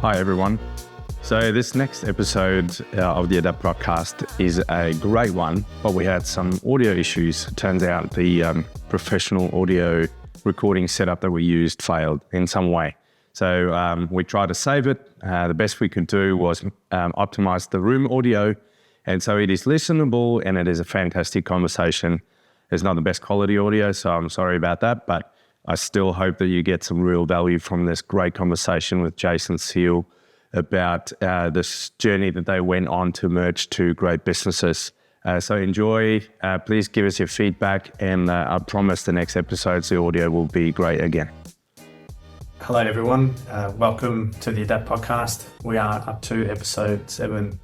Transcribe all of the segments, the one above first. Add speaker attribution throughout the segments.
Speaker 1: Hi, everyone. So this next episode of the Adapt podcast is a great one, but we had some audio issues. It turns out the professional audio recording setup that we used failed in some way. So we tried to save it. The best we could do was optimize the room audio. And so it is listenable and it is a fantastic conversation. It's not the best quality audio, so I'm sorry about that, but I still hope that you get some real value from this great conversation with Jason Seel about this journey that they went on to merge two great businesses. So enjoy. Please give us your feedback, and I promise the next episodes, the audio will be great again.
Speaker 2: Hello, everyone. Welcome to the Adapt podcast. We are up to episode 7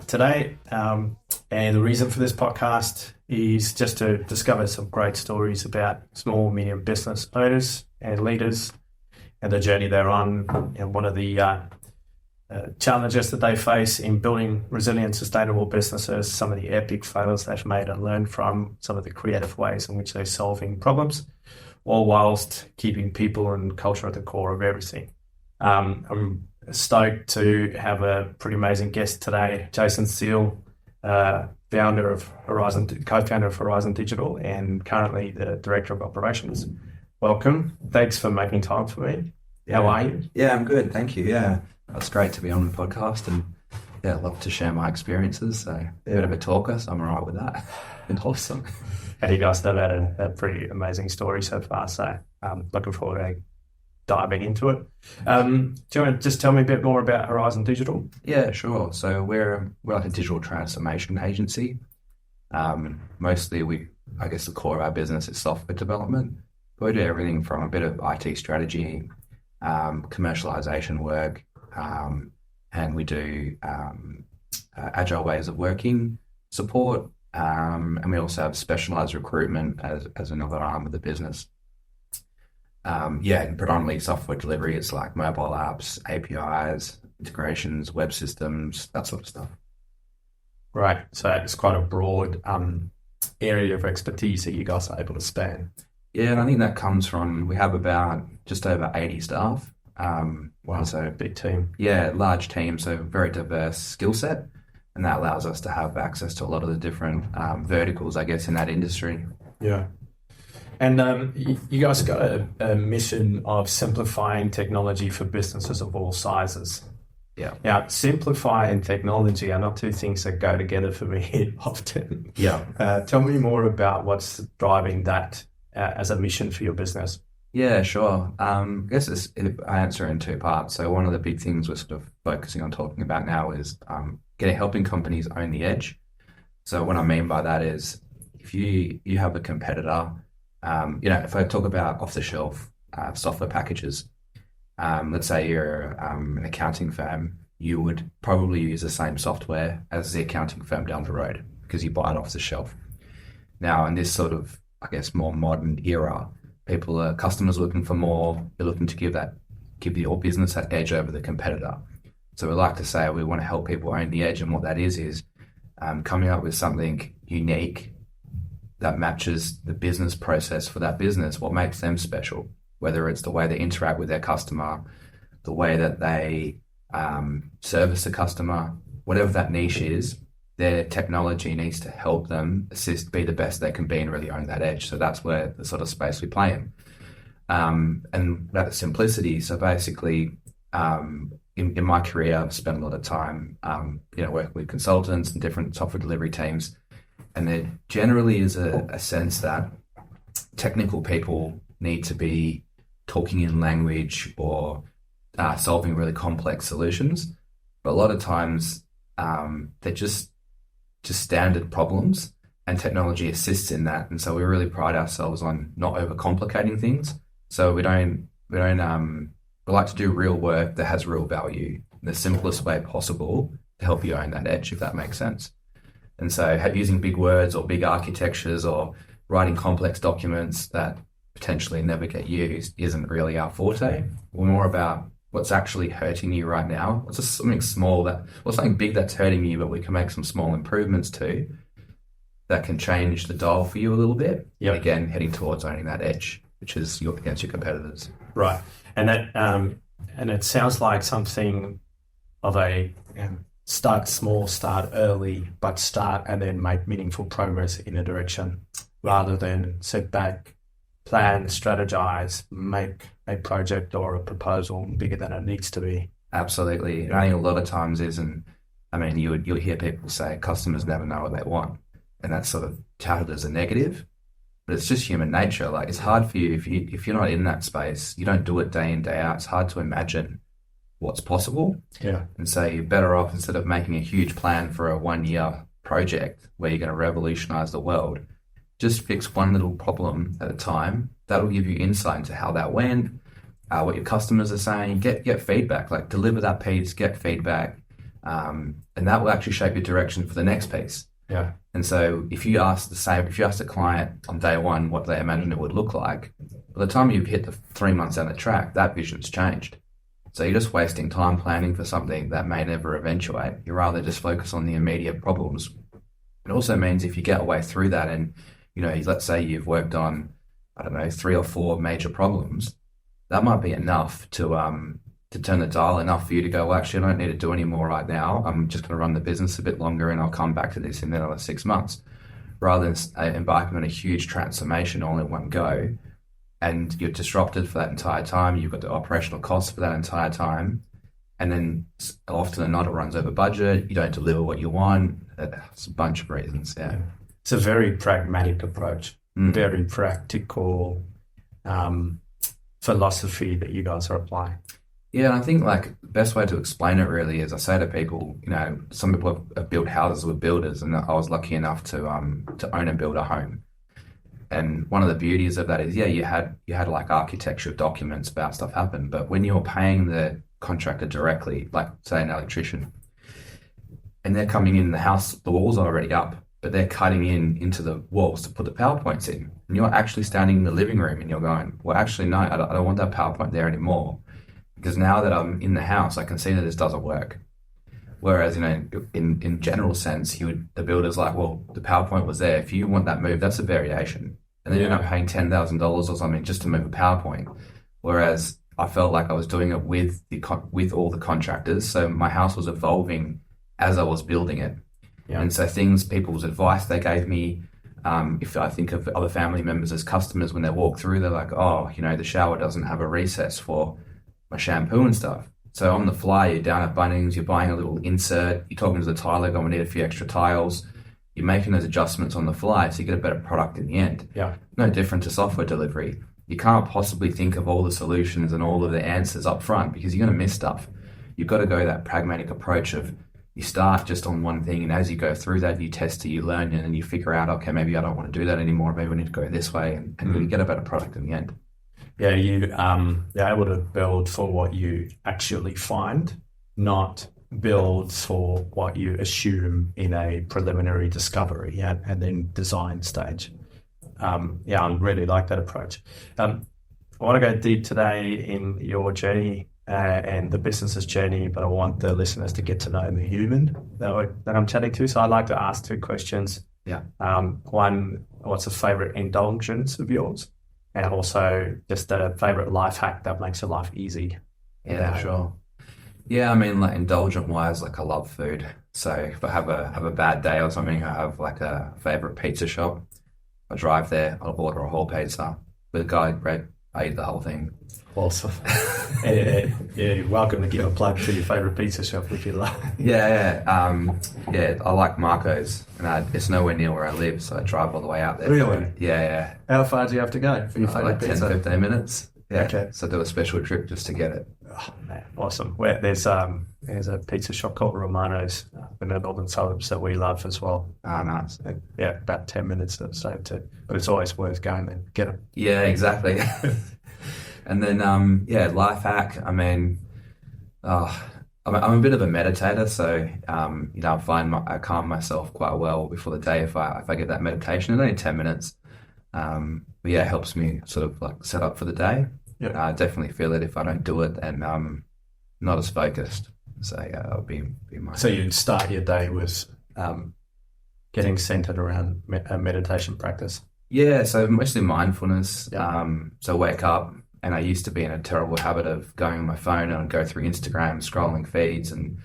Speaker 2: today. And the reason for this podcast is just to discover some great stories about small, medium business owners and leaders and the journey they're on, and one of the challenges that they face in building resilient, sustainable businesses, some of the epic failures they've made and learned from, some of the creative ways in which they're solving problems, all whilst keeping people and culture at the core of everything. I'm stoked to have a pretty amazing guest today, Jason Seel, co-founder of Horizon Digital and currently the Director of Operations. Welcome. Thanks for making time for me. How are you?
Speaker 3: Yeah, I'm good. Thank you. Yeah, it's great to be on the podcast, and yeah, I'd love to share my experiences. So a bit of a talker, so I'm all right with that. And awesome.
Speaker 2: And you guys have had a pretty amazing story so far, so looking forward to diving into it. Do you want to just tell me a bit more about Horizon Digital?
Speaker 3: Yeah, sure. So we're like a digital transformation agency. Mostly I guess the core of our business is software development. But we do everything from a bit of IT strategy, commercialization work, and we do agile ways of working support, and we also have specialized recruitment as another arm of the business. And predominantly software delivery. It's like mobile apps, APIs, integrations, web systems, that sort of stuff.
Speaker 2: Right. So it's quite a broad area of expertise that you guys are able to span.
Speaker 3: Yeah, and I think that comes from, we have about just over 80 staff.
Speaker 2: Wow, so big team.
Speaker 3: Yeah, large team, so very diverse skill set. And that allows us to have access to a lot of the different verticals, I guess, in that industry.
Speaker 2: Yeah. And you guys got a mission of simplifying technology for businesses of all sizes.
Speaker 3: Yeah.
Speaker 2: Now, simplify and technology are not two things that go together for me often.
Speaker 3: Yeah.
Speaker 2: Tell me more about what's driving that as a mission for your business.
Speaker 3: Yeah, sure. I guess I answer in two parts. So one of the big things we're sort of focusing on talking about now is helping companies own the edge. So what I mean by that is if you have a competitor, if I talk about off-the-shelf software packages, let's say you're an accounting firm, you would probably use the same software as the accounting firm down the road because you buy it off the shelf. Now, in this sort of, I guess, more modern era, customers looking for more. They're looking to give your business that edge over the competitor. So we like to say we want to help people own the edge, and what that is coming up with something unique that matches the business process for that business, what makes them special, whether it's the way they interact with their customer, the way that they service the customer, whatever that niche is, their technology needs to help them be the best they can be and really own that edge. So that's where the sort of space we play in. And that simplicity. So basically, in my career, I've spent a lot of time, working with consultants and different software delivery teams. And there generally is a sense that technical people need to be talking in language or solving really complex solutions. But a lot of times they're just standard problems, and technology assists in that. And so we really pride ourselves on not overcomplicating things. So we like to do real work that has real value in the simplest way possible to help you own that edge, if that makes sense. And so using big words or big architectures or writing complex documents that potentially never get used isn't really our forte. We're more about what's actually hurting you right now. What's just something small something big that's hurting you, but we can make some small improvements to that can change the dial for you a little bit.
Speaker 2: Yep.
Speaker 3: And again, heading towards owning that edge, which is against your competitors.
Speaker 2: Right. And that And it sounds like something of a start small, start early, but start and then make meaningful progress in a direction rather than sit back, plan, strategize, make a project or a proposal bigger than it needs to be.
Speaker 3: Absolutely. I think a lot of times you'll hear people say customers never know what they want, and that's sort of touted as a negative, but it's just human nature. Like, it's hard for you if you're not in that space, you don't do it day in, day out. It's hard to imagine what's possible.
Speaker 2: Yeah.
Speaker 3: And so you're better off, instead of making a huge plan for a 1-year project where you're going to revolutionize the world, just fix one little problem at a time. That'll give you insight into how that went, what your customers are saying, get feedback, like deliver that piece, get feedback, and that will actually shape your direction for the next piece.
Speaker 2: Yeah.
Speaker 3: And so if you ask the client on day one what they imagine it would look like, by the time you've hit the 3 months down the track, that vision's changed. So you're just wasting time planning for something that may never eventuate. You rather just focus on the immediate problems. It also means if you get away through that and, let's say you've worked on, 3 or 4 major problems, that might be enough to turn the dial, enough for you to go, well, actually, I don't need to do any more right now. I'm just going to run the business a bit longer and I'll come back to this in another 6 months, rather than embarking on a huge transformation all in one go. And you're disrupted for that entire time. You've got the operational costs for that entire time. And then often than not, it runs over budget. You don't deliver what you want. It's a bunch of reasons. Yeah.
Speaker 2: It's a very pragmatic approach, very practical philosophy that you guys are applying.
Speaker 3: Yeah, and I think the best way to explain it really is, I say to people, some people have built houses with builders, and I was lucky enough to own and build a home. And one of the beauties of that is, you had like architecture documents about stuff happen, but when you're paying the contractor directly, like say an electrician, and they're coming in the house, the walls are already up, but they're cutting into the walls to put the PowerPoints in, and you're actually standing in the living room and you're going, well, actually, no, I don't want that PowerPoint there anymore, because now that I'm in the house, I can see that this doesn't work. Whereas, in general sense, the builder's like, well, the PowerPoint was there. If you want that moved, that's a variation. And then you're not paying $10,000 or something just to move a PowerPoint. Whereas I felt like I was doing it with all the contractors. So my house was evolving as I was building it. Yeah. And so people's advice they gave me, if I think of other family members as customers, when they walk through, they're like, oh, the shower doesn't have a recess for my shampoo and stuff. So on the fly, you're down at Bunnings, you're buying a little insert, you're talking to the tiler, going, we need a few extra tiles. You're making those adjustments on the fly, so you get a better product in the end.
Speaker 2: Yeah.
Speaker 3: No different to software delivery. You can't possibly think of all the solutions and all of the answers up front, because you're going to miss stuff. You've got to go that pragmatic approach of, you start just on one thing, and as you go through that, you test it, you learn, and then you figure out, okay, maybe I don't want to do that anymore. Maybe we need to go this way, and you get a better product in the end.
Speaker 2: Yeah, you're able to build for what you actually find, not build for what you assume in a preliminary discovery and then design stage. I really like that approach. I want to go deep today in your journey and the business's journey, but I want the listeners to get to know the human that I'm chatting to. So I'd like to ask 2 questions.
Speaker 3: Yeah.
Speaker 2: One, what's a favorite indulgence of yours? And also just a favorite life hack that makes your life easy.
Speaker 3: Yeah, sure. Yeah, indulgent wise, I love food. So if I have a bad day or something, I have a favorite pizza shop. I drive there, I'll order a whole pizza with garlic bread. I eat the whole thing.
Speaker 2: Awesome. Yeah, you're welcome to give a plug to your favorite pizza shop if you like.
Speaker 3: Yeah. I like Marco's, and it's nowhere near where I live, so I drive all the way out there.
Speaker 2: Really?
Speaker 3: Yeah.
Speaker 2: How far do you have to go for your favorite pizza?
Speaker 3: 10-15 minutes. Yeah.
Speaker 2: Okay.
Speaker 3: So I do a special trip just to get it.
Speaker 2: Oh, man, awesome. There's a pizza shop called Romano's in the northern suburbs that we love as well.
Speaker 3: Ah, nice.
Speaker 2: Yeah, about 10 minutes or so too. But it's always worth going and get them.
Speaker 3: Yeah, exactly. And then, life hack. I'm a bit of a meditator, so I find I calm myself quite well before the day if I get that meditation. It's only 10 minutes. But it helps me sort of set up for the day. Yeah. I definitely feel it if I don't do it, and I'm not as focused. So that'll be my. So
Speaker 2: you start your day with getting centered around a meditation practice.
Speaker 3: Yeah, so mostly mindfulness.
Speaker 2: Yeah.
Speaker 3: So wake up, And I used to be in a terrible habit of going on my phone and I'd go through Instagram, scrolling feeds, and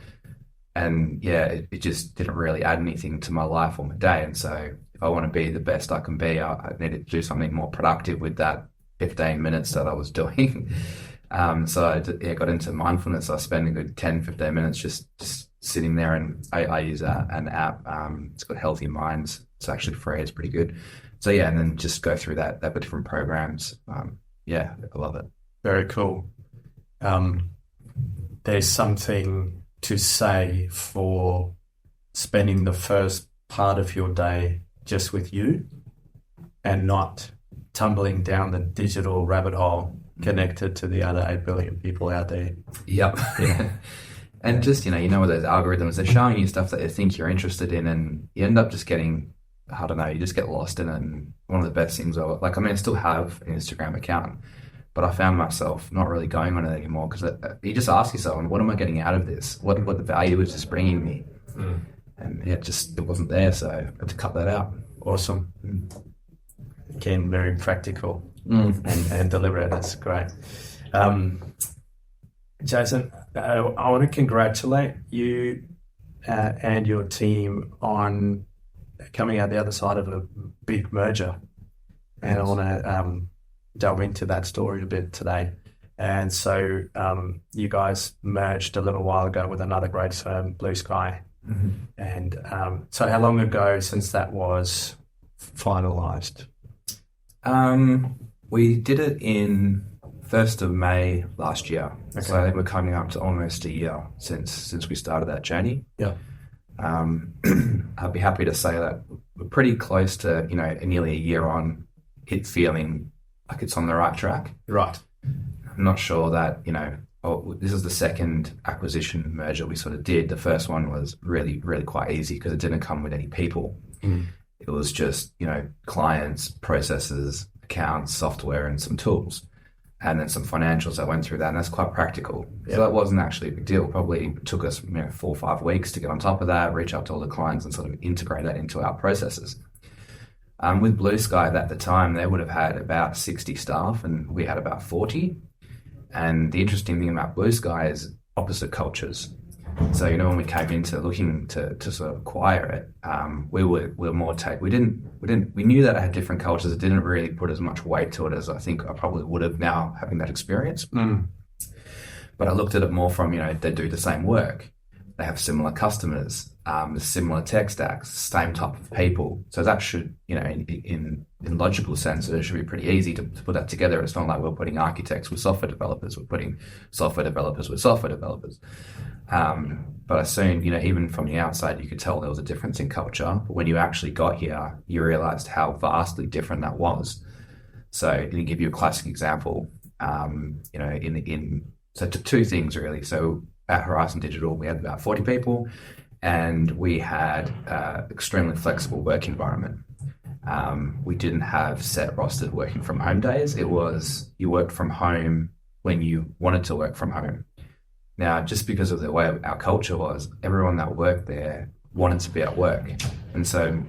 Speaker 3: yeah, it just didn't really add anything to my life or my day. And so if I want to be the best I can be, I needed to do something more productive with that 15 minutes that I was doing. So I got into mindfulness. I spend a good 10, 15 minutes just sitting there, and I use an app. It's called Healthy Minds. It's actually free. It's pretty good. So yeah, and then just go through that with different programs. Yeah, I love it.
Speaker 2: Very cool. There's something to say for spending the first part of your day just with you and not tumbling down the digital rabbit hole connected to the other 8 billion people out there.
Speaker 3: Yep. Yeah. And just, you know with those algorithms, they're showing you stuff that they think you're interested in, and you end up just getting, I don't know, you just get lost in it. And one of the best things, I still have an Instagram account, but I found myself not really going on it anymore because you just ask yourself, what am I getting out of this? What the value is this bringing me? And it wasn't there, so I had to cut that out.
Speaker 2: Awesome. Again, very practical and deliberate. That's great. Jason, I want to congratulate you and your team on coming out the other side of a big merger. And I want to delve into that story a bit today. And so you guys merged a little while ago with another great firm, Blue Sky.
Speaker 3: Mm-hmm.
Speaker 2: And so how long ago since that was finalised?
Speaker 3: We did it in 1st of May last year.
Speaker 2: Okay.
Speaker 3: So I think we're coming up to almost a year since we started that journey.
Speaker 2: Yeah.
Speaker 3: I'd be happy to say that we're pretty close to, nearly a year on it feeling like it's on the right track.
Speaker 2: Right.
Speaker 3: I'm not sure that, this is the second acquisition merger we sort of did. The first one was really, really quite easy because it didn't come with any people. It was just, clients, processes, accounts, software, and some tools. And then some financials that went through that, and that's quite practical. Yep. So that wasn't actually a big deal. Probably took us 4 or 5 weeks to get on top of that, reach out to all the clients and sort of integrate that into our processes. With Blue Sky at the time, they would have had about 60 staff and we had about 40. And the interesting thing about Blue Sky is opposite cultures. So, when we came into looking to sort of acquire it, we were more we knew that it had different cultures. It didn't really put as much weight to it as I think I probably would have now having that experience. But I looked at it more from, they do the same work. They have similar customers, similar tech stacks, same type of people. So that should, in logical sense, it should be pretty easy to put that together. It's not like we're putting architects with software developers. We're putting software developers with software developers. But I soon, even from the outside, you could tell there was a difference in culture. But when you actually got here, you realized how vastly different that was. So to give you a classic example, so two things really. So at Horizon Digital, we had about 40 people and we had extremely flexible work environment. We didn't have set rostered working from home days. It was you worked from home when you wanted to work from home. Now, just because of the way our culture was, everyone that worked there wanted to be at work. And so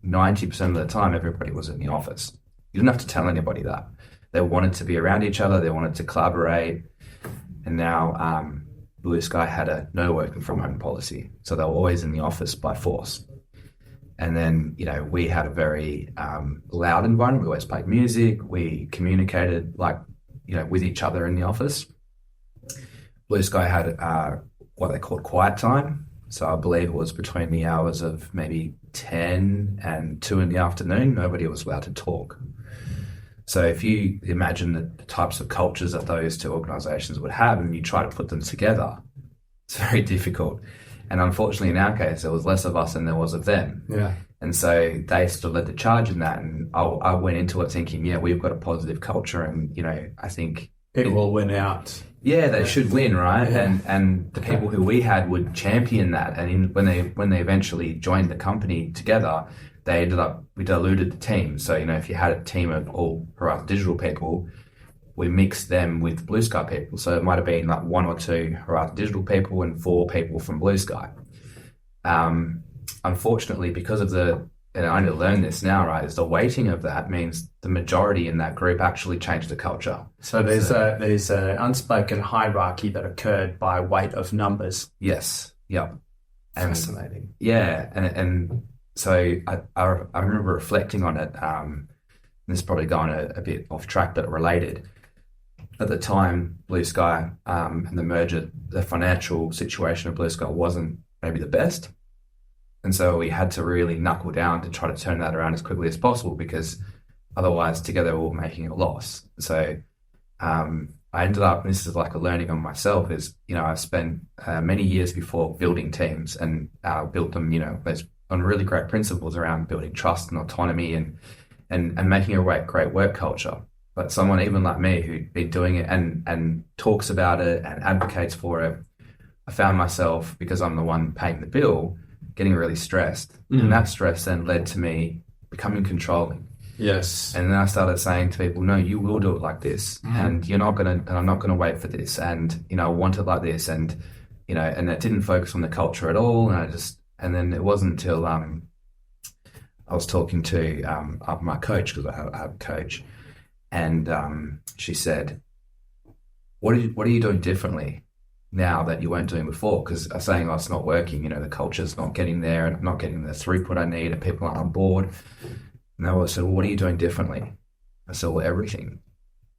Speaker 3: 90% of the time, everybody was in the office. You didn't have to tell anybody that. They wanted to be around each other. They wanted to collaborate. And now Blue Sky had a no working from home policy. So they were always in the office by force. And then, we had a very loud environment. We always played music. We communicated with each other in the office. Blue Sky had what they called quiet time. So I believe it was between the hours of maybe 10 and 2 in the afternoon. Nobody was allowed to talk. So if you imagine the types of cultures that those two organizations would have and you try to put them together, it's very difficult. And unfortunately, in our case, there was less of us than there was of them.
Speaker 2: Yeah.
Speaker 3: And so they sort of led the charge in that. And I went into it thinking, we've got a positive culture and, I think
Speaker 2: it will win out.
Speaker 3: Yeah, they should win, right? Yeah. And the people who we had would champion that. And when they eventually joined the company together, we diluted the team. So, if you had a team of all Horizon Digital people, we mixed them with Blue Sky people. So it might have been 1 or 2 Horizon Digital people and 4 people from Blue Sky. Unfortunately, because of the and I only learned this now, right, is the weighting of that means the majority in that group actually changed the culture.
Speaker 2: So there's a unspoken hierarchy that occurred by weight of numbers.
Speaker 3: Yes. Yep. And
Speaker 2: Fascinating.
Speaker 3: yeah, and so I remember reflecting on it. This is probably going a bit off track, but related. At the time, Blue Sky and the merger, the financial situation of Blue Sky wasn't maybe the best. And so we had to really knuckle down to try to turn that around as quickly as possible, because otherwise together we were making a loss. So I ended up, and this is like a learning on myself, is, I've spent many years before building teams and built them, on really great principles around building trust and autonomy and making a great work culture. But someone even like me who'd been doing it and talks about it and advocates for it, I found myself, because I'm the one paying the bill, getting really stressed. And that stress then led to me becoming controlling.
Speaker 2: Yes.
Speaker 3: And then I started saying to people, no, you will do it like this. And I'm not going to wait for this. And, I want it like this. And, and it didn't focus on the culture at all. And then it wasn't until I was talking to my coach, because I have a coach, and she said, what are you doing differently now that you weren't doing before? Because I'm saying, it's not working, the culture's not getting there, and I'm not getting the throughput I need, and people aren't on board. And I said, well, what are you doing differently? I said, well, everything.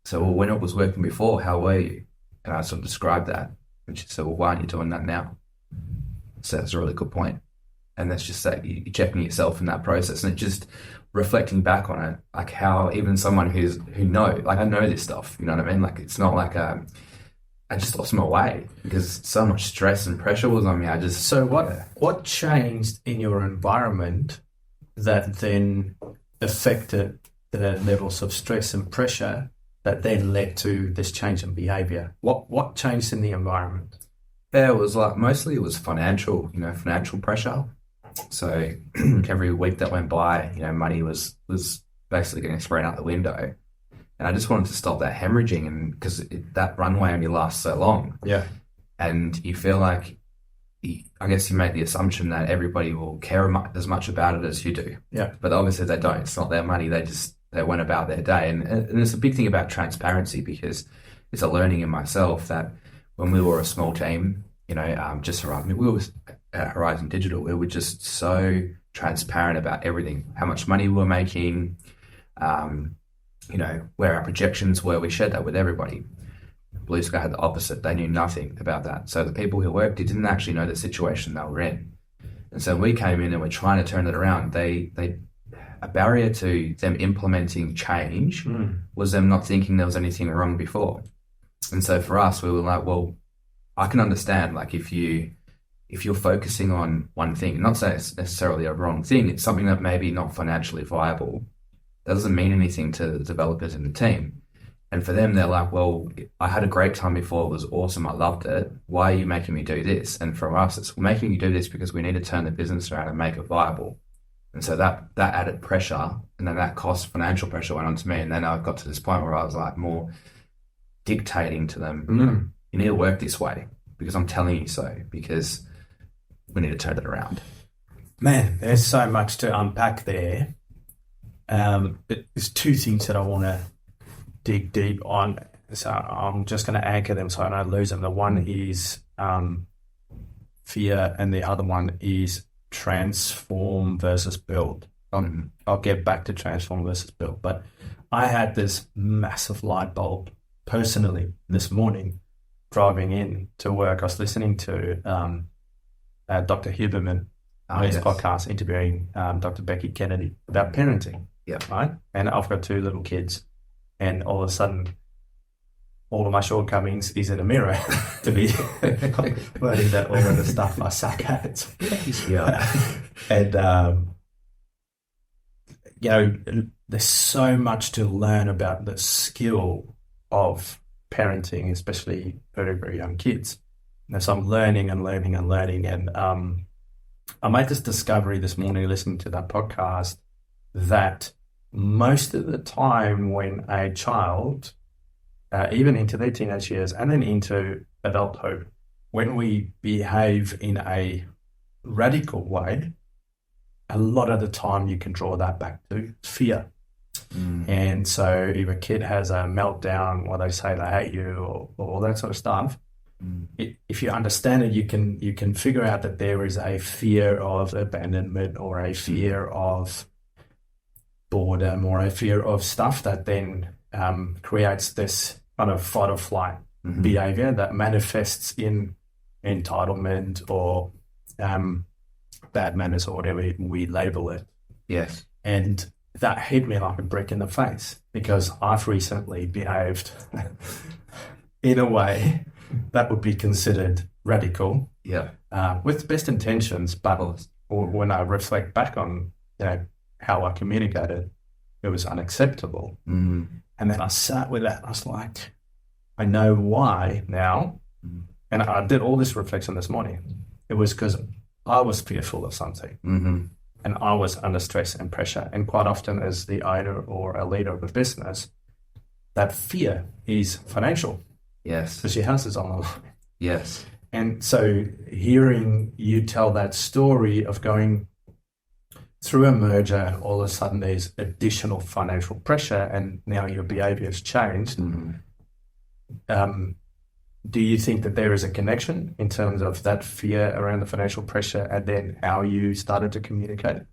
Speaker 3: So, well, when it was working before, how were you? And I sort of described that. And she said, well, why aren't you doing that now? So that's a really good point. And that's just that you're checking yourself in that process, and it just reflecting back on it, like how even someone who knows, like I know this stuff, you know what I mean? Like it's not like I just lost my way because so much stress and pressure was on me.
Speaker 2: So what changed in your environment that then affected the levels of stress and pressure that then led to this change in behavior? What changed in the environment?
Speaker 3: Yeah, it was like mostly it was financial pressure. So every week that went by, money was basically getting thrown out the window, and I just wanted to stop that hemorrhaging, and because that runway only lasts so long.
Speaker 2: Yeah,
Speaker 3: and you feel like, I guess you make the assumption that everybody will care as much about it as you do.
Speaker 2: Yeah,
Speaker 3: but obviously they don't. It's not their money. They went about their day, and it's a big thing about transparency, because it's a learning in myself that when we were a small team, just around me, we were at Horizon Digital, we were just so transparent about everything, how much money we were making, where our projections were. We shared that with everybody. Blue Sky had the opposite. They knew nothing about that. So the people who worked didn't actually know the situation they were in. And so we came in and we're trying to turn it around. A barrier to them implementing change was them not thinking there was anything wrong before. And so for us, we were like, well, I can understand, like if you're focusing on one thing, not say it's necessarily a wrong thing, it's something that may be not financially viable. That doesn't mean anything to the developers in the team. And for them, they're like, well, I had a great time before. It was awesome. I loved it. Why are you making me do this? And for us, it's making you do this because we need to turn the business around and make it viable. And so that added pressure, and then that cost financial pressure went on to me. And then I got to this point where I was like more dictating to them, you need to work this way because I'm telling you so, because we need to turn it around.
Speaker 2: Man, there's so much to unpack there. There's two things that I want to dig deep on. So I'm just going to anchor them so I don't lose them. The one is fear, and the other one is transform versus build. I'll get back to transform versus build. But I had this massive light bulb personally this morning driving in to work. I was listening to Dr. Huberman on his podcast interviewing Dr. Becky Kennedy about parenting.
Speaker 3: Yeah.
Speaker 2: Right. And I've got two little kids, and all of a sudden, all of my shortcomings is in a mirror to be learning that all of the stuff I suck at.
Speaker 3: Yeah.
Speaker 2: And there's so much to learn about the skill of parenting, especially very, very young kids. So I'm learning, and I made this discovery this morning listening to that podcast that most of the time when a child, even into their teenage years and then into adulthood, when we behave in a radical way, a lot of the time you can draw that back to fear. And so if a kid has a meltdown or they say they hate you or all that sort of stuff, if you understand it, you can figure out that there is a fear of abandonment or a fear of boredom or a fear of stuff that then creates this kind of fight or flight behavior that manifests in entitlement or bad manners or whatever we label it.
Speaker 3: Yes.
Speaker 2: And that hit me like a brick in the face because I've recently behaved in a way that would be considered radical.
Speaker 3: Yeah.
Speaker 2: With best intentions, but when I reflect back on how I communicated, it was unacceptable. And then I sat with that. I was like, I know why now. And I did all this reflection this morning. It was because I was fearful of something. And I was under stress and pressure. And quite often as the owner or a leader of a business, that fear is financial.
Speaker 3: Yes.
Speaker 2: Because your house is on the line.
Speaker 3: Yes.
Speaker 2: And so hearing you tell that story of going through a merger, all of a sudden there's additional financial pressure and now your behavior has changed. Do you think that there is a connection in terms of that fear around the financial pressure and then how you started to communicate it?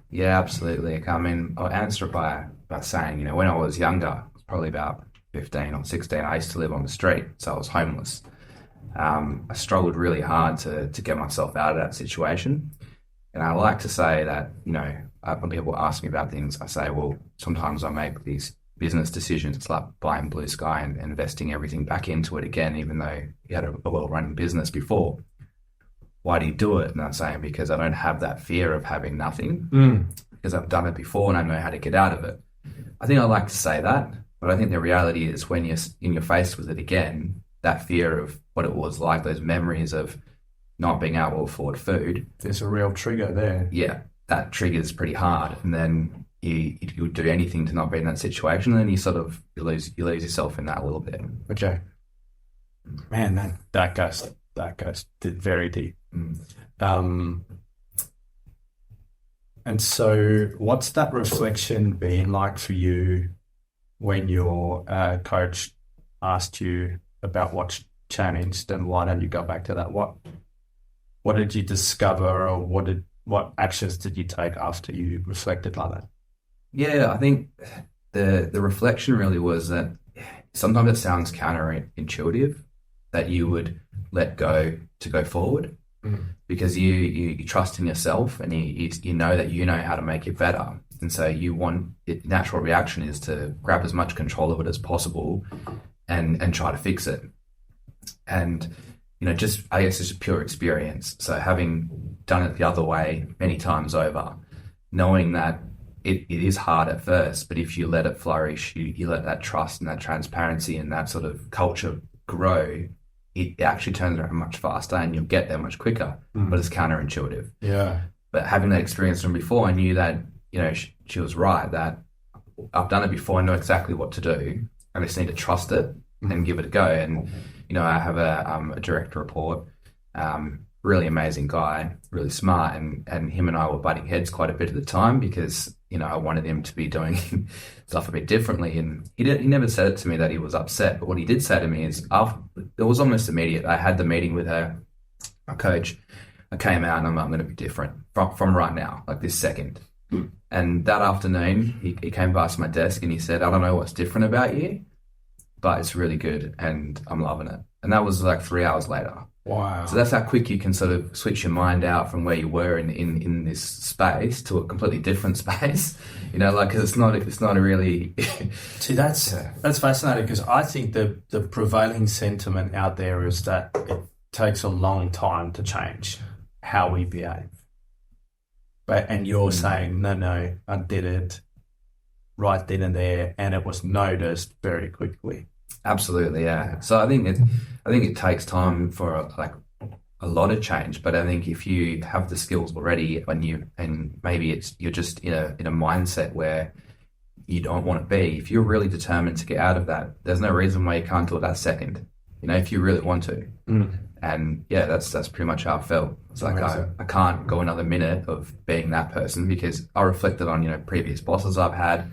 Speaker 3: Yeah, absolutely. I mean, I'll answer it by saying, when I was younger, I was probably about 15 or 16, I used to live on the street, so I was homeless. I struggled really hard to get myself out of that situation. And I like to say that, when people ask me about things, I say, well, sometimes I make these business decisions. It's like buying blue sky and investing everything back into it again, even though you had a well-running business before. Why do you do it? And I'm saying because I don't have that fear of having nothing because I've done it before and I know how to get out of it. I think I like to say that, but I think the reality is when you're faced with it again, that fear of what it was like, those memories of not being able to afford food.
Speaker 2: There's a real trigger there.
Speaker 3: Yeah, that triggers pretty hard. And then you would do anything to not be in that situation, and then you lose yourself in that a little bit.
Speaker 2: Okay. Man, that goes very deep. And so what's that reflection been like for you when your coach asked you about what's changed and why don't you go back to that? What did you discover or what actions did you take after you reflected like that?
Speaker 3: Yeah, I think the reflection really was that sometimes it sounds counterintuitive that you would let go to go forward because you trust in yourself and you know that you know how to make it better. And so natural reaction is to grab as much control of it as possible and try to fix it. And, I guess it's just pure experience. So having done it the other way many times over, knowing that it is hard at first, but if you let it flourish, you let that trust and that transparency and that sort of culture grow, it actually turns around much faster and you'll get there much quicker, but it's counterintuitive.
Speaker 2: Yeah.
Speaker 3: But having that experience from before, I knew that, she was right, that I've done it before, I know exactly what to do. I just need to trust it and give it a go. And, I have a direct report, really amazing guy, really smart, and him and I were butting heads quite a bit at the time because, I wanted him to be doing stuff a bit differently. And he never said it to me that he was upset, but what he did say to me is, it was almost immediate. I had the meeting with my coach. I came out and I'm going to be different from right now, like this second. And that afternoon, he came past my desk and he said, I don't know what's different about you, but it's really good and I'm loving it. And that was like 3 hours later.
Speaker 2: Wow.
Speaker 3: So that's how quick you can sort of switch your mind out from where you were in this space to a completely different space. Cause it's not a really...
Speaker 2: See, that's fascinating because I think the prevailing sentiment out there is that it takes a long time to change how we behave. And you're saying, no, I did it right then and there, and it was noticed very quickly.
Speaker 3: Absolutely, yeah. So I think it takes time for a lot of change, but I think if you have the skills already, and maybe you're just in a mindset where you don't want to be. If you're really determined to get out of that, there's no reason why you can't do it that second. if you really want to.
Speaker 2: Mm.
Speaker 3: And yeah, that's pretty much how I felt. It's like I can't go another minute of being that person, because I reflected on, previous bosses I've had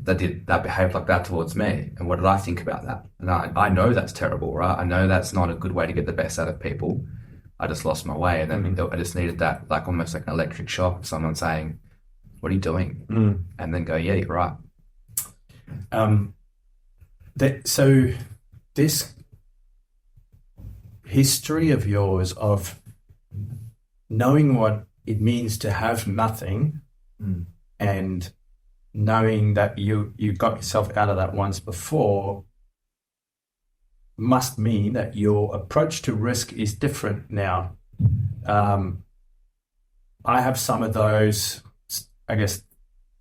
Speaker 3: that behaved like that towards me. And what did I think about that? And I know that's terrible, right? I know that's not a good way to get the best out of people. I just lost my way. And then I just needed that, like almost like an electric shock, someone saying, what are you doing? And then go, yeah, you're right.
Speaker 2: So this history of yours of knowing what it means to have nothing and knowing that you got yourself out of that once before must mean that your approach to risk is different now. I have some of those, I guess,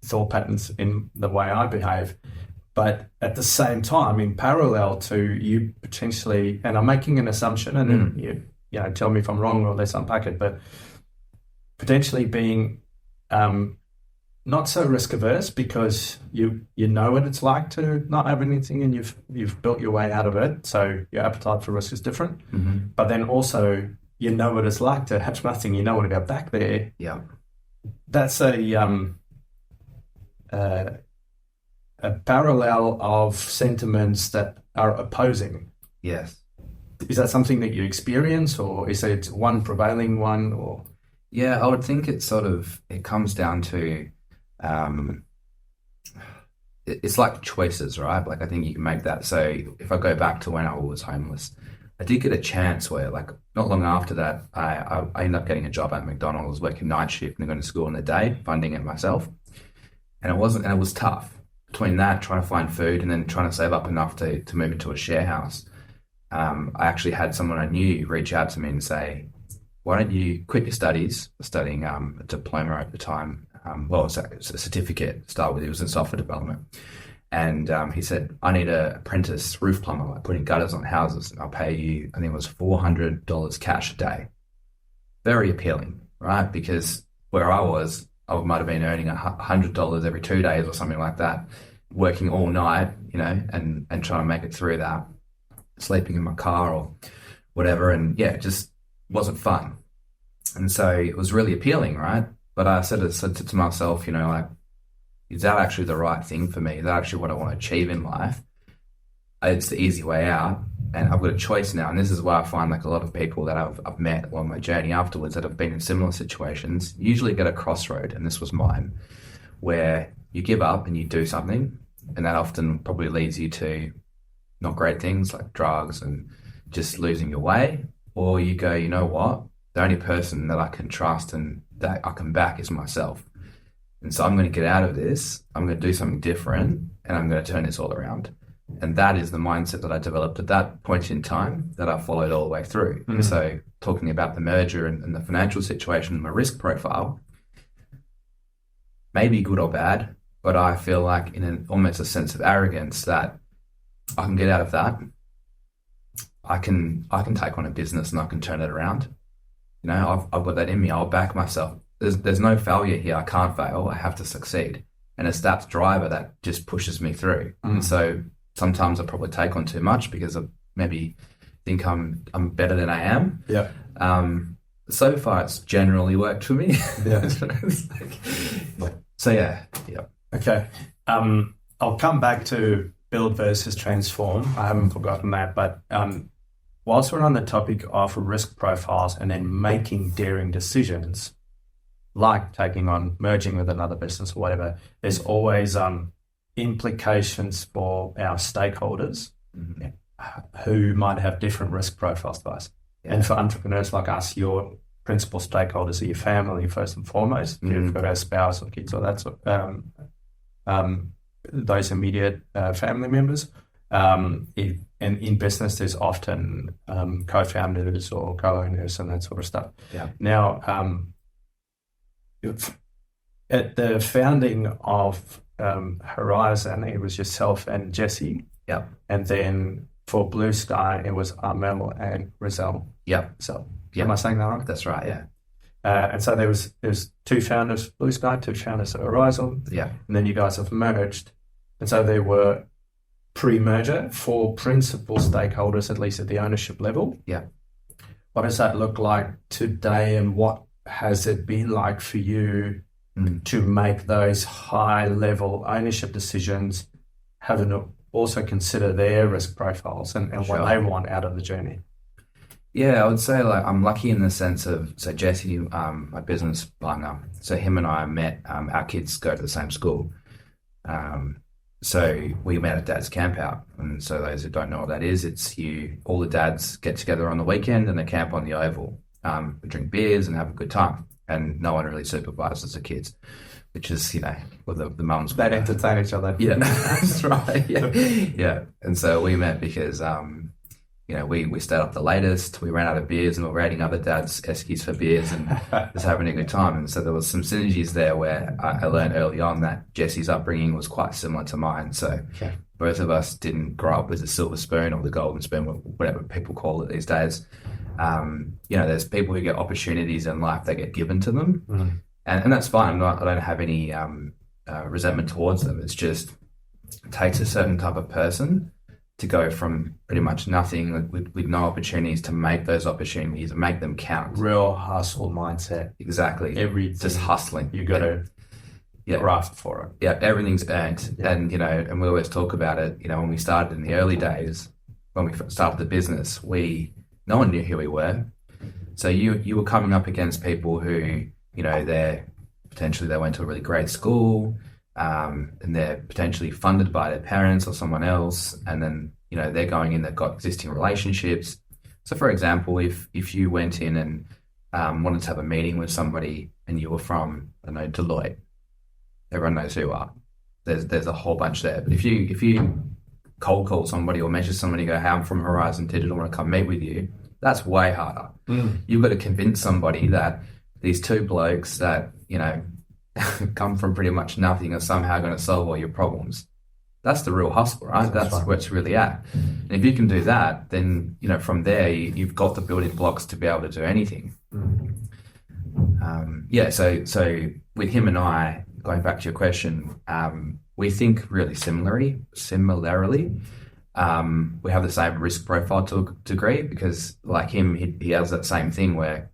Speaker 2: thought patterns in the way I behave. But at the same time, in parallel to you potentially, and I'm making an assumption, and then you tell me if I'm wrong or let's unpack it, but potentially being not so risk averse because you know what it's like to not have anything, and you've built your way out of it, so your appetite for risk is different. But then also you know what it's like to have nothing. You know what to go back there.
Speaker 3: Yeah,
Speaker 2: that's a parallel of sentiments that are opposing.
Speaker 3: Yes.
Speaker 2: Is that something that you experience, or is it one prevailing one? Or
Speaker 3: yeah, I would think it comes down to it's like choices, right? Like I think you can make that. So if I go back to when I was homeless, I did get a chance where, like, not long after that, I ended up getting a job at McDonald's, working night shift and going to school in the day, funding it myself. And it was tough. Between that, trying to find food, and then trying to save up enough to move into a share house, I actually had someone I knew reach out to me and say, why don't you quit your studies, studying a diploma at the time, it's a certificate to start with, it was in software development. And he said, I need an apprentice roof plumber, like putting gutters on houses, and I'll pay you, I think it was $400 cash a day. Very appealing, right? Because where I might have been earning $100 every 2 days or something like that, working all night, and trying to make it through that, sleeping in my car or whatever. And yeah, it just wasn't fun. And so it was really appealing, right? But I said to myself, like, is that actually the right thing for me? Is that actually what I want to achieve in life? It's the easy way out, and I've got a choice now. And this is why I find, like, a lot of people that I've met along my journey afterwards that have been in similar situations usually get a crossroad, and this was mine, where you give up and you do something, and that often probably leads you to not great things like drugs and just losing your way. Or you go, you know what? The only person that I can trust and that I can back is myself. And so I'm going to get out of this, I'm going to do something different, and I'm going to turn this all around. And that is the mindset that I developed at that point in time that I followed all the way through. And so talking about the merger and the financial situation and my risk profile, maybe good or bad, but I feel like in almost a sense of arrogance that I can get out of that. I can take on a business and I can turn it around. I've got that in me. I'll back myself. There's no failure here. I can't fail. I have to succeed. And it's that driver that just pushes me through. And so sometimes I probably take on too much because I maybe think I'm better than I am.
Speaker 2: Yeah.
Speaker 3: So far, it's generally worked for me.
Speaker 2: Yeah.
Speaker 3: So yeah.
Speaker 2: Okay. I'll come back to build versus transform. I haven't forgotten that, but whilst we're on the topic of risk profiles and then making daring decisions, like taking on, merging with another business or whatever, there's always implications for our stakeholders who might have different risk profiles to us. Yeah. And for entrepreneurs like us, your principal stakeholders are your family first and foremost. You've got a spouse or kids or that sort those immediate family members. And in business, there's often co-founders or co-owners and that sort of stuff.
Speaker 3: Yeah.
Speaker 2: Now, at the founding of Horizon, it was yourself and Jesse.
Speaker 3: Yeah.
Speaker 2: And then for Blue Sky, it was Armel and Rizal.
Speaker 3: Yeah.
Speaker 2: So, am I saying that right?
Speaker 3: That's right. Yeah.
Speaker 2: And so there was two founders of Blue Sky, two founders of Horizon.
Speaker 3: Yeah.
Speaker 2: And then you guys have merged. And so there were pre-merger for principal stakeholders, at least at the ownership level.
Speaker 3: Yeah.
Speaker 2: What does that look like today, and what has it been like for you to make those high-level ownership decisions, having to also consider their risk profiles and what they want out of the journey?
Speaker 3: Yeah, I would say like I'm lucky in the sense of, so Jesse, my business partner, so him and I met, our kids go to the same school. So we met at Dad's Camp Out. And so those who don't know what that is, it's all the dads get together on the weekend and they camp on the Oval. We drink beers and have a good time. And no one really supervises the kids, which is, well, the mums.
Speaker 2: They entertain each other.
Speaker 3: Yeah, that's right. Yeah. And so we met because, we stayed up the latest. We ran out of beers and we were raiding other dads' eskies for beers and just having a good time. And so there was some synergies there where I learned early on that Jesse's upbringing was quite similar to mine. So both of us didn't grow up with the silver spoon or the golden spoon, whatever people call it these days. There's people who get opportunities in life that get given to them. And that's fine. I don't have any resentment towards them. It's just, it takes a certain type of person to go from pretty much nothing with no opportunities to make those opportunities and make them count.
Speaker 2: Real hustle mindset.
Speaker 3: Exactly.
Speaker 2: Just
Speaker 3: hustling.
Speaker 2: You got to graft for it.
Speaker 3: Yeah, everything's earned. Yeah. And, and we always talk about it, when we started in the early days, when we started the business, no one knew who we were. So you were coming up against people who, they went to a really great school, and they're potentially funded by their parents or someone else, and then they're going in, they've got existing relationships. So for example, if you went in and wanted to have a meeting with somebody and you were from, I don't know, Deloitte, everyone knows who you are. There's a whole bunch there. But if you cold call somebody or message somebody, go, hey, I'm from Horizon Digital, I want to come meet with you, that's way harder. You've got to convince somebody that these two blokes that come from pretty much nothing are somehow going to solve all your problems. That's the real hustle, right? That's where it's really at. And if you can do that, then from there you've got the building blocks to be able to do anything. So with him and I, going back to your question, we think really similarly. We have the same risk profile to a degree because, like him, he has that same thing where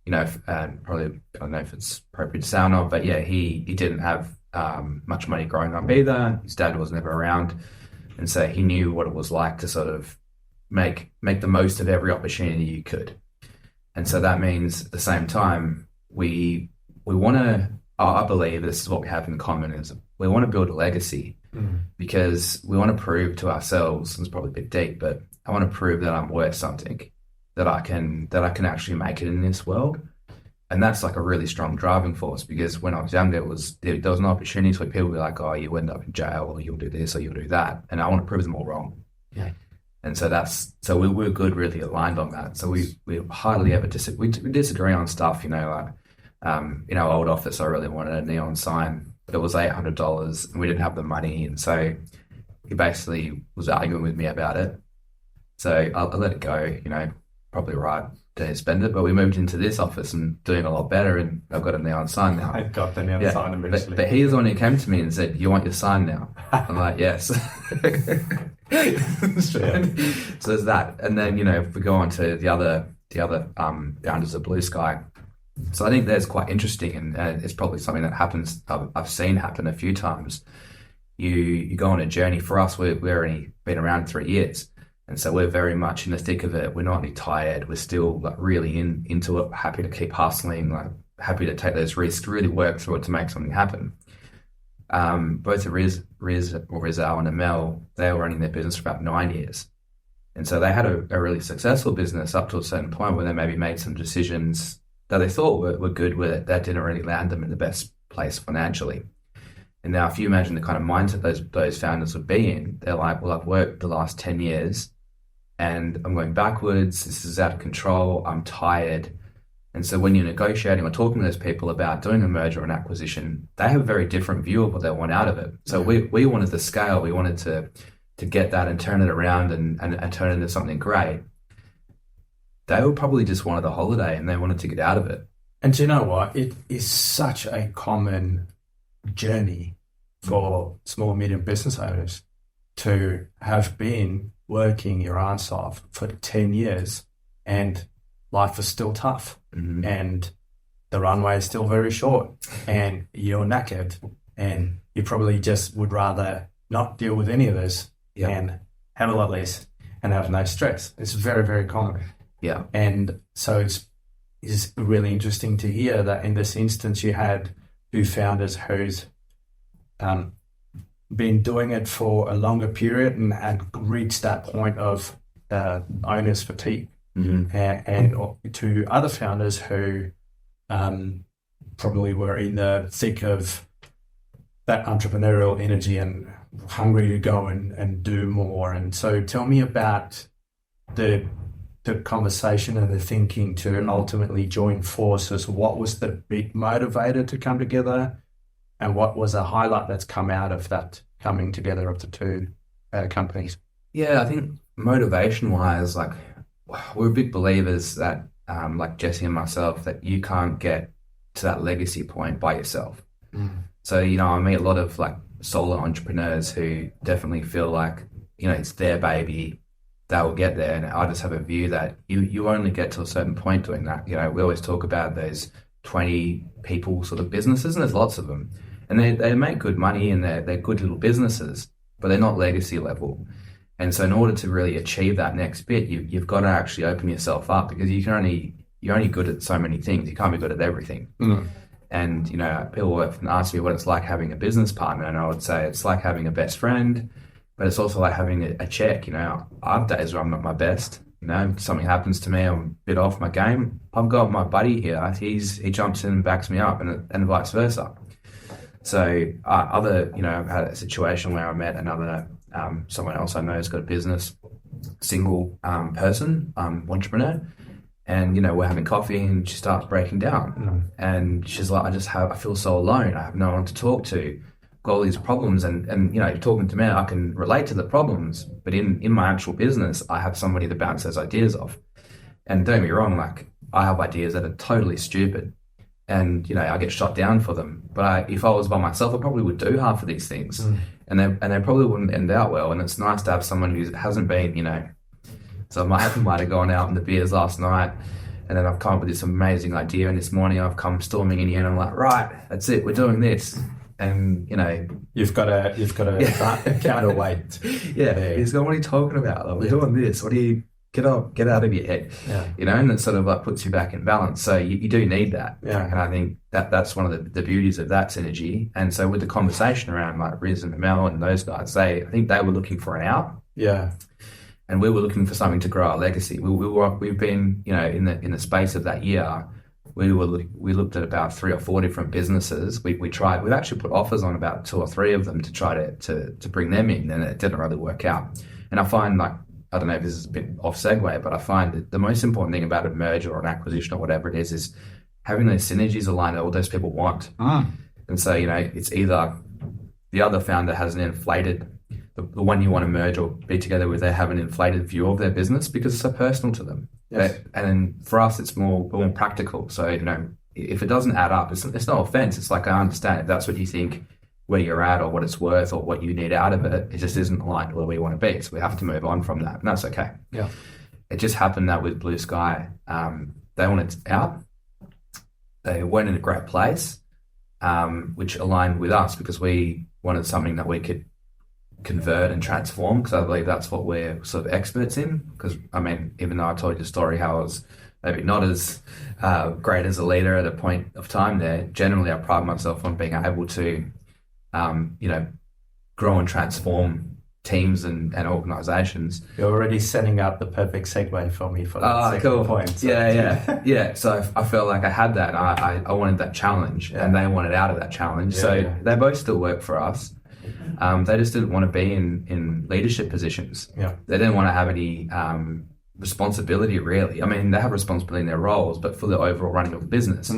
Speaker 3: probably, I don't know if it's appropriate to say or not, but yeah, he didn't have much money growing up either. His dad was never around. And so he knew what it was like to sort of make the most of every opportunity you could. And so that means at the same time, we want to, I believe this is what we have in common, is we want to build a legacy because we want to prove to ourselves, and it's probably a bit deep, but I want to prove that I'm worth something, that I can actually make it in this world. And that's like a really strong driving force, because when I was younger, there was an opportunity where people were like, oh, you end up in jail, or you'll do this, or you'll do that. And I want to prove them all wrong.
Speaker 2: Yeah.
Speaker 3: And so we were good, really aligned on that. So we hardly ever we disagree on stuff, in our old office, I really wanted a neon sign, but it was $800 and we didn't have the money. And so he basically was arguing with me about it. So I let it go, probably right to spend it, but we moved into this office and doing a lot better, and I've got a neon sign now.
Speaker 2: I got the neon sign eventually.
Speaker 3: But he was the one who came to me and said, you want your sign now? I'm like, yes. So there's that. And then, if we go on to the other founders of Blue Sky, so I think that's quite interesting, and it's probably something that happens, I've seen happen a few times. You go on a journey. For us, we've only been around 3 years. And so we're very much in the thick of it. We're not really tired. We're still really into it, happy to keep hustling, happy to take those risks, really work through it to make something happen. Both Rizal and Amel, they were running their business for about 9 years. And so they had a really successful business up to a certain point where they maybe made some decisions that they thought were good with it, that didn't really land them in the best place financially. And now if you imagine the kind of mindset those founders would be in, they're like, well, I've worked the last 10 years and I'm going backwards. This is out of control. I'm tired. And so when you're negotiating or talking to those people about doing a merger or an acquisition, they have a very different view of what they want out of it. So we wanted the scale. We wanted to get that and turn it around and turn it into something great. They were probably just wanted a holiday and they wanted to get out of it.
Speaker 2: And do you know what? It is such a common journey for small and medium business owners. to have been working your ass off for 10 years and life is still tough and the runway is still very short and you're knackered and you probably just would rather not deal with any of this and have a lot less and have no stress. It's very, very common.
Speaker 3: Yeah.
Speaker 2: And so it's really interesting to hear that in this instance you had two founders who's been doing it for a longer period and had reached that point of owner's fatigue. And to other founders who probably were in the thick of that entrepreneurial energy and hungry to go and do more. And so tell me about the conversation and the thinking to ultimately join forces. What was the big motivator to come together? And what was a highlight that's come out of that coming together of the two companies?
Speaker 3: Yeah, I think motivation-wise, like, we're big believers that, like Jesse and myself, that you can't get to that legacy point by yourself. So, I meet a lot of like solo entrepreneurs who definitely feel like, it's their baby, they will get there. And I just have a view that you only get to a certain point doing that. We always talk about those 20 people sort of businesses, and there's lots of them. And they make good money and they're good little businesses, but they're not legacy level. And so in order to really achieve that next bit, you've got to actually open yourself up, because you're only good at so many things. You can't be good at everything. And, people often ask me what it's like having a business partner, and I would say it's like having a best friend, but it's also like having a check. I have days where I'm not my best. Something happens to me, I'm a bit off my game. I've got my buddy here. He jumps in and backs me up, and vice versa. So I've had a situation where I met another, someone else I know has got a business, single person, entrepreneur. And, we're having coffee and she starts breaking down. And she's like, I feel so alone. I have no one to talk to. Got all these problems and talking to me, I can relate to the problems. But in my actual business, I have somebody to bounce those ideas off. And don't get me wrong, like, I have ideas that are totally stupid. And, I get shot down for them. But if I was by myself, I probably would do half of these things. And they probably wouldn't end out well. And it's nice to have someone who hasn't been, So I might have gone out on the beers last night, and then I've come up with this amazing idea, and this morning I've come storming in here and I'm like, right, that's it, we're doing this. And,
Speaker 2: You've got a counterweight.
Speaker 3: He's going, what are you talking about? Like, we're doing this. What do you... Get out of your head, and it sort of like puts you back in balance. So you do need that. And I think that's one of the beauties of that synergy. And so with the conversation around like Riz and Mel and those guys, I think they were looking for an out. And we were looking for something to grow our legacy. We've been, in the space of that year, we looked at about 3 or 4 different businesses. We've actually put offers on about 2 or 3 of them to try to bring them in, and it didn't really work out. And I find, like, I don't know if this is a bit off segue, but I find that the most important thing about a merger or an acquisition or whatever it is having those synergies aligned that all those people want. And so, it's either the other founder has an inflated, the one you want to merge or be together with, they have an inflated view of their business because it's so personal to them. And then for us, it's more practical. So, if it doesn't add up, it's no offense. It's like, I understand if that's what you think where you're at or what it's worth or what you need out of it, it just isn't aligned where we want to be. So we have to move on from that, and that's okay. It just happened that with Blue Sky, they wanted out. They weren't in a great place, which aligned with us because we wanted something that we could convert and transform, because I believe that's what we're sort of experts in. Because, even though I told you the story how I was maybe not as great as a leader at a point of time there, generally I pride myself on being able to grow and transform teams and organizations.
Speaker 2: You're already setting up the perfect segue for me for that second point. So.
Speaker 3: Yeah. So I felt like I had that. I wanted that challenge, and they wanted out of that challenge. They both still work for us. They just didn't want to be in leadership positions. They didn't want to have any responsibility, really. They have responsibility in their roles, but for the overall running of the business.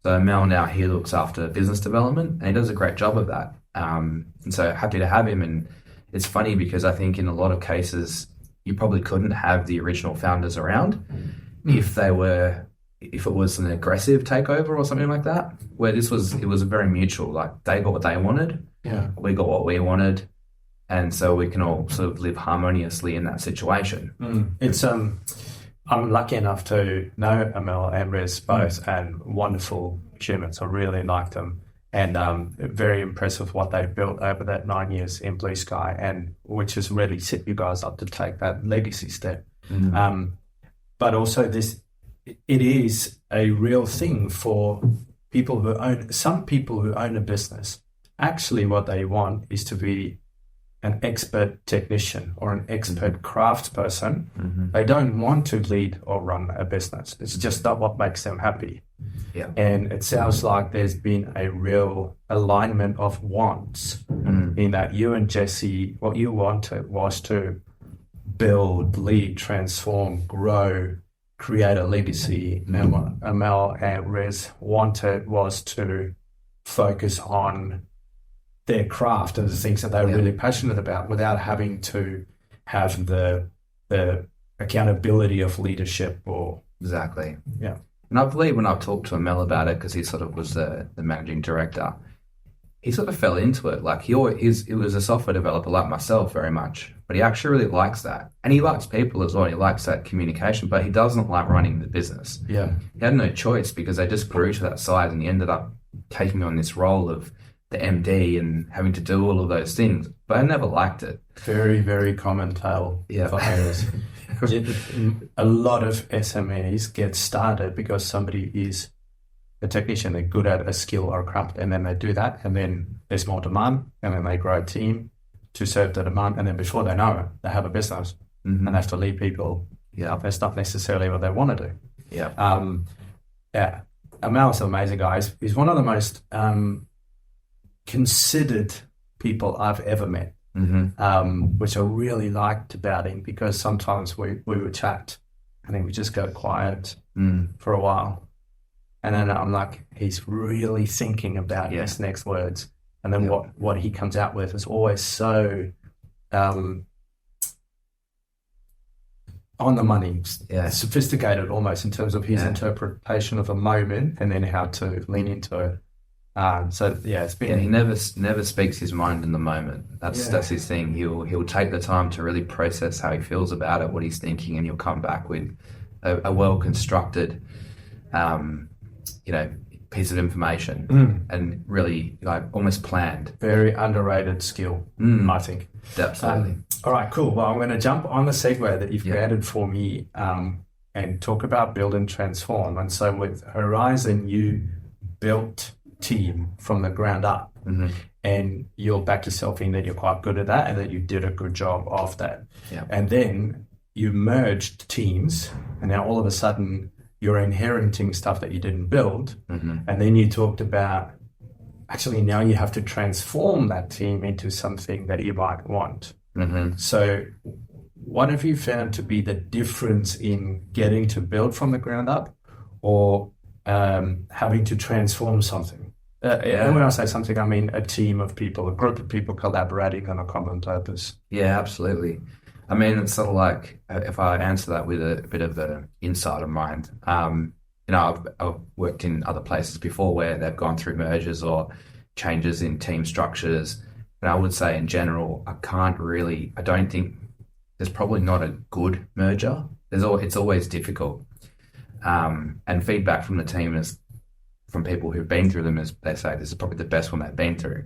Speaker 3: So Mel now, he looks after business development, and he does a great job of that. And so happy to have him. And it's funny because I think in a lot of cases, you probably couldn't have the original founders around if it was an aggressive takeover or something like that, where it was very mutual. Like, they got what they wanted. We got what we wanted. And so we can all sort of live harmoniously in that situation.
Speaker 2: It's I'm lucky enough to know Amel and Rez both, and wonderful humans. I really like them, and very impressive what they've built over that 9 years in Blue Sky, and which has really set you guys up to take that legacy step. But also it is a real thing for people who own a business. Actually, what they want is to be an expert technician or an expert craftsperson. They don't want to lead or run a business. It's just not what makes them happy.
Speaker 3: Yeah.
Speaker 2: And it sounds like there's been a real alignment of wants in that you and Jesse, what you wanted was to build, lead, transform, grow, create a legacy. And what Amel and Rez wanted was to focus on their craft and the things that they're really passionate about without having to have the accountability of leadership or...
Speaker 3: Exactly.
Speaker 2: Yeah.
Speaker 3: And I believe when I've talked to Mel about it, because he sort of was the managing director, he sort of fell into it. Like he was a software developer like myself very much, but he actually really likes that. And he likes people as well. He likes that communication, but he doesn't like running the business.
Speaker 2: Yeah.
Speaker 3: He had no choice because they just grew to that size, and he ended up taking on this role of the MD and having to do all of those things. But I never liked it.
Speaker 2: Very, very common tale for owners. A lot of SMEs get started because somebody is a technician, they're good at a skill or a craft, and then they do that, and then there's more demand, and then they grow a team to serve the demand, and then before they know it, they have a business and they have to lead people.
Speaker 3: Yeah.
Speaker 2: That's not necessarily what they want to do.
Speaker 3: Yeah.
Speaker 2: Amel's an amazing guy. He's one of the most considered people I've ever met. Which I really liked about him, because sometimes we would chat and then we just go quiet for a while, and then I'm like, he's really thinking about his next words, and then what he comes out with is always so on the money, sophisticated almost in terms of his interpretation of a moment and then how to lean into it. It's been.
Speaker 3: He never speaks his mind in the moment. That's his thing. He'll take the time to really process how he feels about it, what he's thinking, and he'll come back with a well constructed, piece of information and really almost planned.
Speaker 2: Very underrated skill, I think.
Speaker 3: Absolutely.
Speaker 2: All right, cool. Well, I'm going to jump on the segue that you've created for me and talk about build and transform. And so with Horizon, you built team from the ground up, and you'll back yourself in that you're quite good at that and that you did a good job of that. And then you merged teams, and now all of a sudden you're inheriting stuff that you didn't build. And then you talked about actually now you have to transform that team into something that you might want. So what have you found to be the difference in getting to build from the ground up or having to transform something? And when I say something, I mean a team of people, a group of people collaborating on a common purpose.
Speaker 3: Yeah, absolutely. I mean, it's sort of like, if I answer that with a bit of an insider mind, I've worked in other places before where they've gone through mergers or changes in team structures. And I would say in general, I don't think there's probably not a good merger. It's always difficult. And feedback from the team is, from people who've been through them, is they say this is probably the best one they've been through.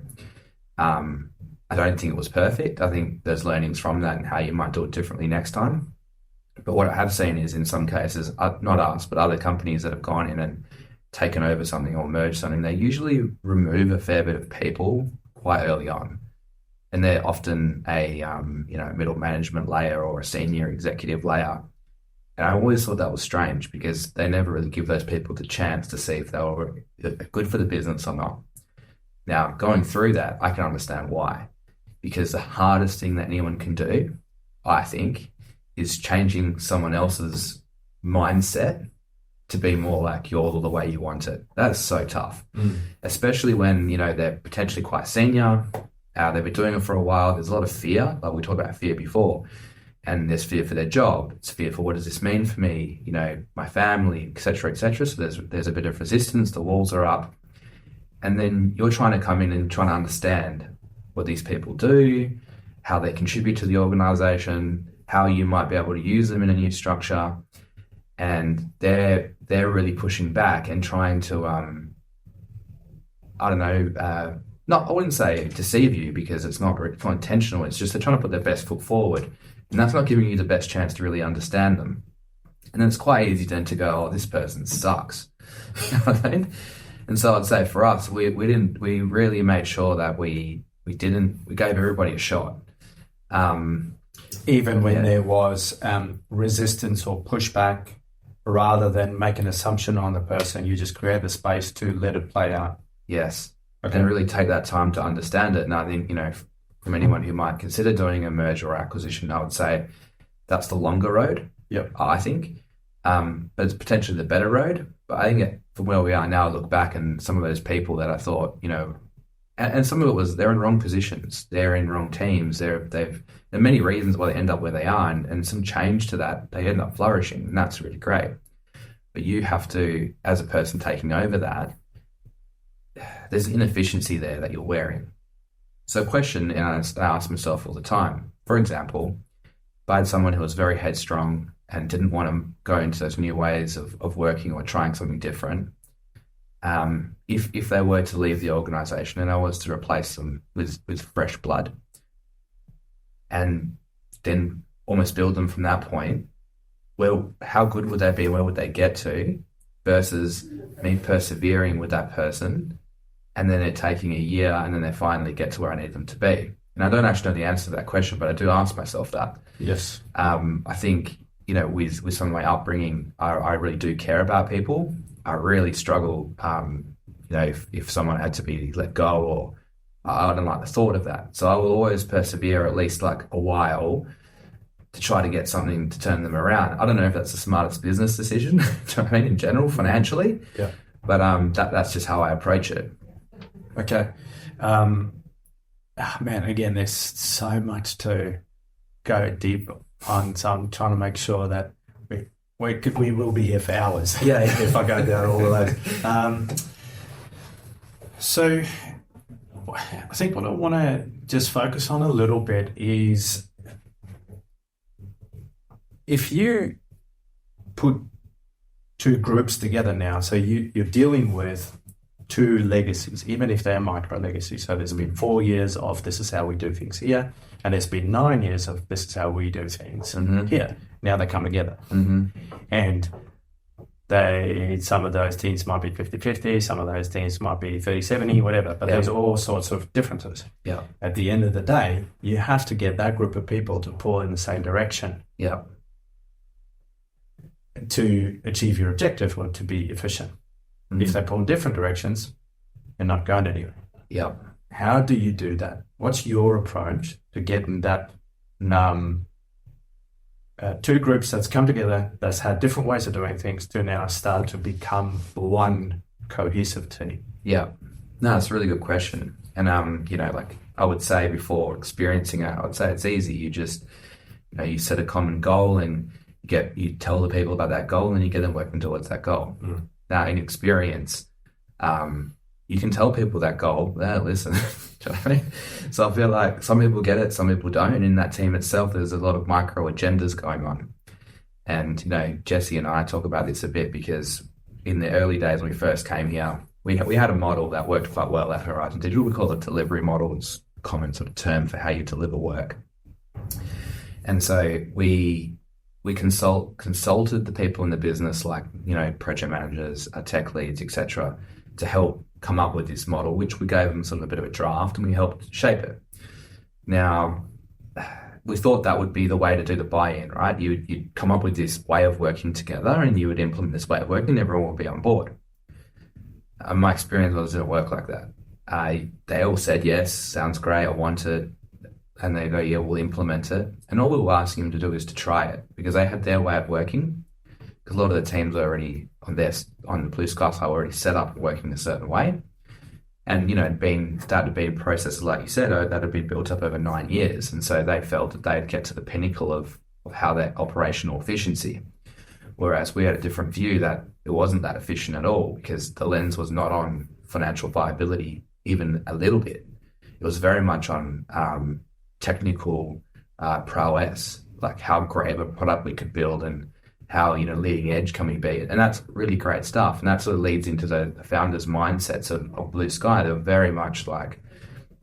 Speaker 3: I don't think it was perfect. I think there's learnings from that and how you might do it differently next time. But what I have seen is in some cases, not us, but other companies that have gone in and taken over something or merged something, they usually remove a fair bit of people quite early on. And they're often a middle management layer or a senior executive layer. And I always thought that was strange because they never really give those people the chance to see if they were good for the business or not. Now, going through that, I can understand why. Because the hardest thing that anyone can do, I think, is changing someone else's mindset to be more like yours or the way you want it. That is so tough, especially when, they're potentially quite senior. They've been doing it for a while. There's a lot of fear, like we talked about fear before. And there's fear for their job. It's fear for what does this mean for me, my family, et cetera, et cetera. So there's a bit of resistance. The walls are up. And then you're trying to come in and trying to understand what these people do, how they contribute to the organization, how you might be able to use them in a new structure. And they're really pushing back and trying to, I don't know, I wouldn't say deceive you, because it's not intentional. It's just they're trying to put their best foot forward. And that's not giving you the best chance to really understand them. And then it's quite easy then to go, oh, this person sucks. You know what I mean? And so I'd say for us, we really made sure that we gave everybody a shot.
Speaker 2: Even when there was resistance or pushback, rather than make an assumption on the person, you just create the space to let it play out.
Speaker 3: Yes. Okay. And really take that time to understand it. And I think, from anyone who might consider doing a merger or acquisition, I would say that's the longer road.
Speaker 2: Yep.
Speaker 3: I think. But it's potentially the better road. But I think from where we are now, I look back and some of those people that I thought, and some of it was they're in wrong positions. They're in wrong teams. There are many reasons why they end up where they are, and some change to that, they end up flourishing, and that's really great. But you have to, as a person taking over that, there's an inefficiency there that you're wearing. So question, and I ask myself all the time, for example, if I had someone who was very headstrong and didn't want to go into those new ways of working or trying something different, if they were to leave the organization and I was to replace them with fresh blood and then almost build them from that point, well, how good would they be? Where would they get to? Versus me persevering with that person and then it taking a year and then they finally get to where I need them to be. And I don't actually know the answer to that question, but I do ask myself that.
Speaker 2: Yes.
Speaker 3: I think, with some of my upbringing, I really do care about people. I really struggle, if someone had to be let go, or I don't like the thought of that. So I will always persevere at least like a while to try to get something to turn them around. I don't know if that's the smartest business decision, in general, financially.
Speaker 2: Yeah.
Speaker 3: But that's just how I approach it.
Speaker 2: Okay. Man, again, there's so much to go deep on. So I'm trying to make sure that we will be here for hours.
Speaker 3: Yeah.
Speaker 2: If I go down all of those. So I think what I want to just focus on a little bit is if you put two groups together now, so you're dealing with two legacies, even if they're micro legacies. So there's been 4 years of this is how we do things here, and there's been 9 years of this is how we do things here. Now they come together. And some of those teams might be 50-50, some of those teams might be 30-70, whatever, but there's all sorts of differences.
Speaker 3: Yeah.
Speaker 2: At the end of the day, you have to get that group of people to pull in the same direction.
Speaker 3: Yeah.
Speaker 2: To achieve your objective or to be efficient. If they pull in different directions, you're not going anywhere.
Speaker 3: Yeah.
Speaker 2: How do you do that? What's your approach to getting that two groups that's come together, that's had different ways of doing things, to now start to become one cohesive team?
Speaker 3: Yeah. No, that's a really good question. And, I would say before experiencing it, I would say it's easy. You just, you set a common goal and you tell the people about that goal and you get them working towards that goal. Now, in experience, you can tell people that goal. Listen. Do you know what I mean? So I feel like some people get it, some people don't. And in that team itself, there's a lot of micro agendas going on. And, Jesse and I talk about this a bit because in the early days when we first came here, we had a model that worked quite well at Horizon Digital. We call it delivery model. It's a common sort of term for how you deliver work. And so we consulted the people in the business, like, project managers, tech leads, etc., to help come up with this model, which we gave them sort of a bit of a draft and we helped shape it. Now, we thought that would be the way to do the buy-in, right? You'd come up with this way of working together and you would implement this way of working and everyone would be on board. My experience was it didn't work like that. They all said, yes, sounds great, I want it. And they go, yeah, we'll implement it. And all we were asking them to do is to try it because they had their way of working. Because a lot of the teams are already on the Blue Sky side already set up working a certain way. And, started to be processes, like you said, that had been built up over 9 years. And so they felt that they'd get to the pinnacle of how their operational efficiency. Whereas we had a different view that it wasn't that efficient at all because the lens was not on financial viability, even a little bit. It was very much on technical prowess, like how great of a product we could build and how, leading edge can we be. And that's really great stuff. And that sort of leads into the founders' mindsets of Blue Sky. They're very much like,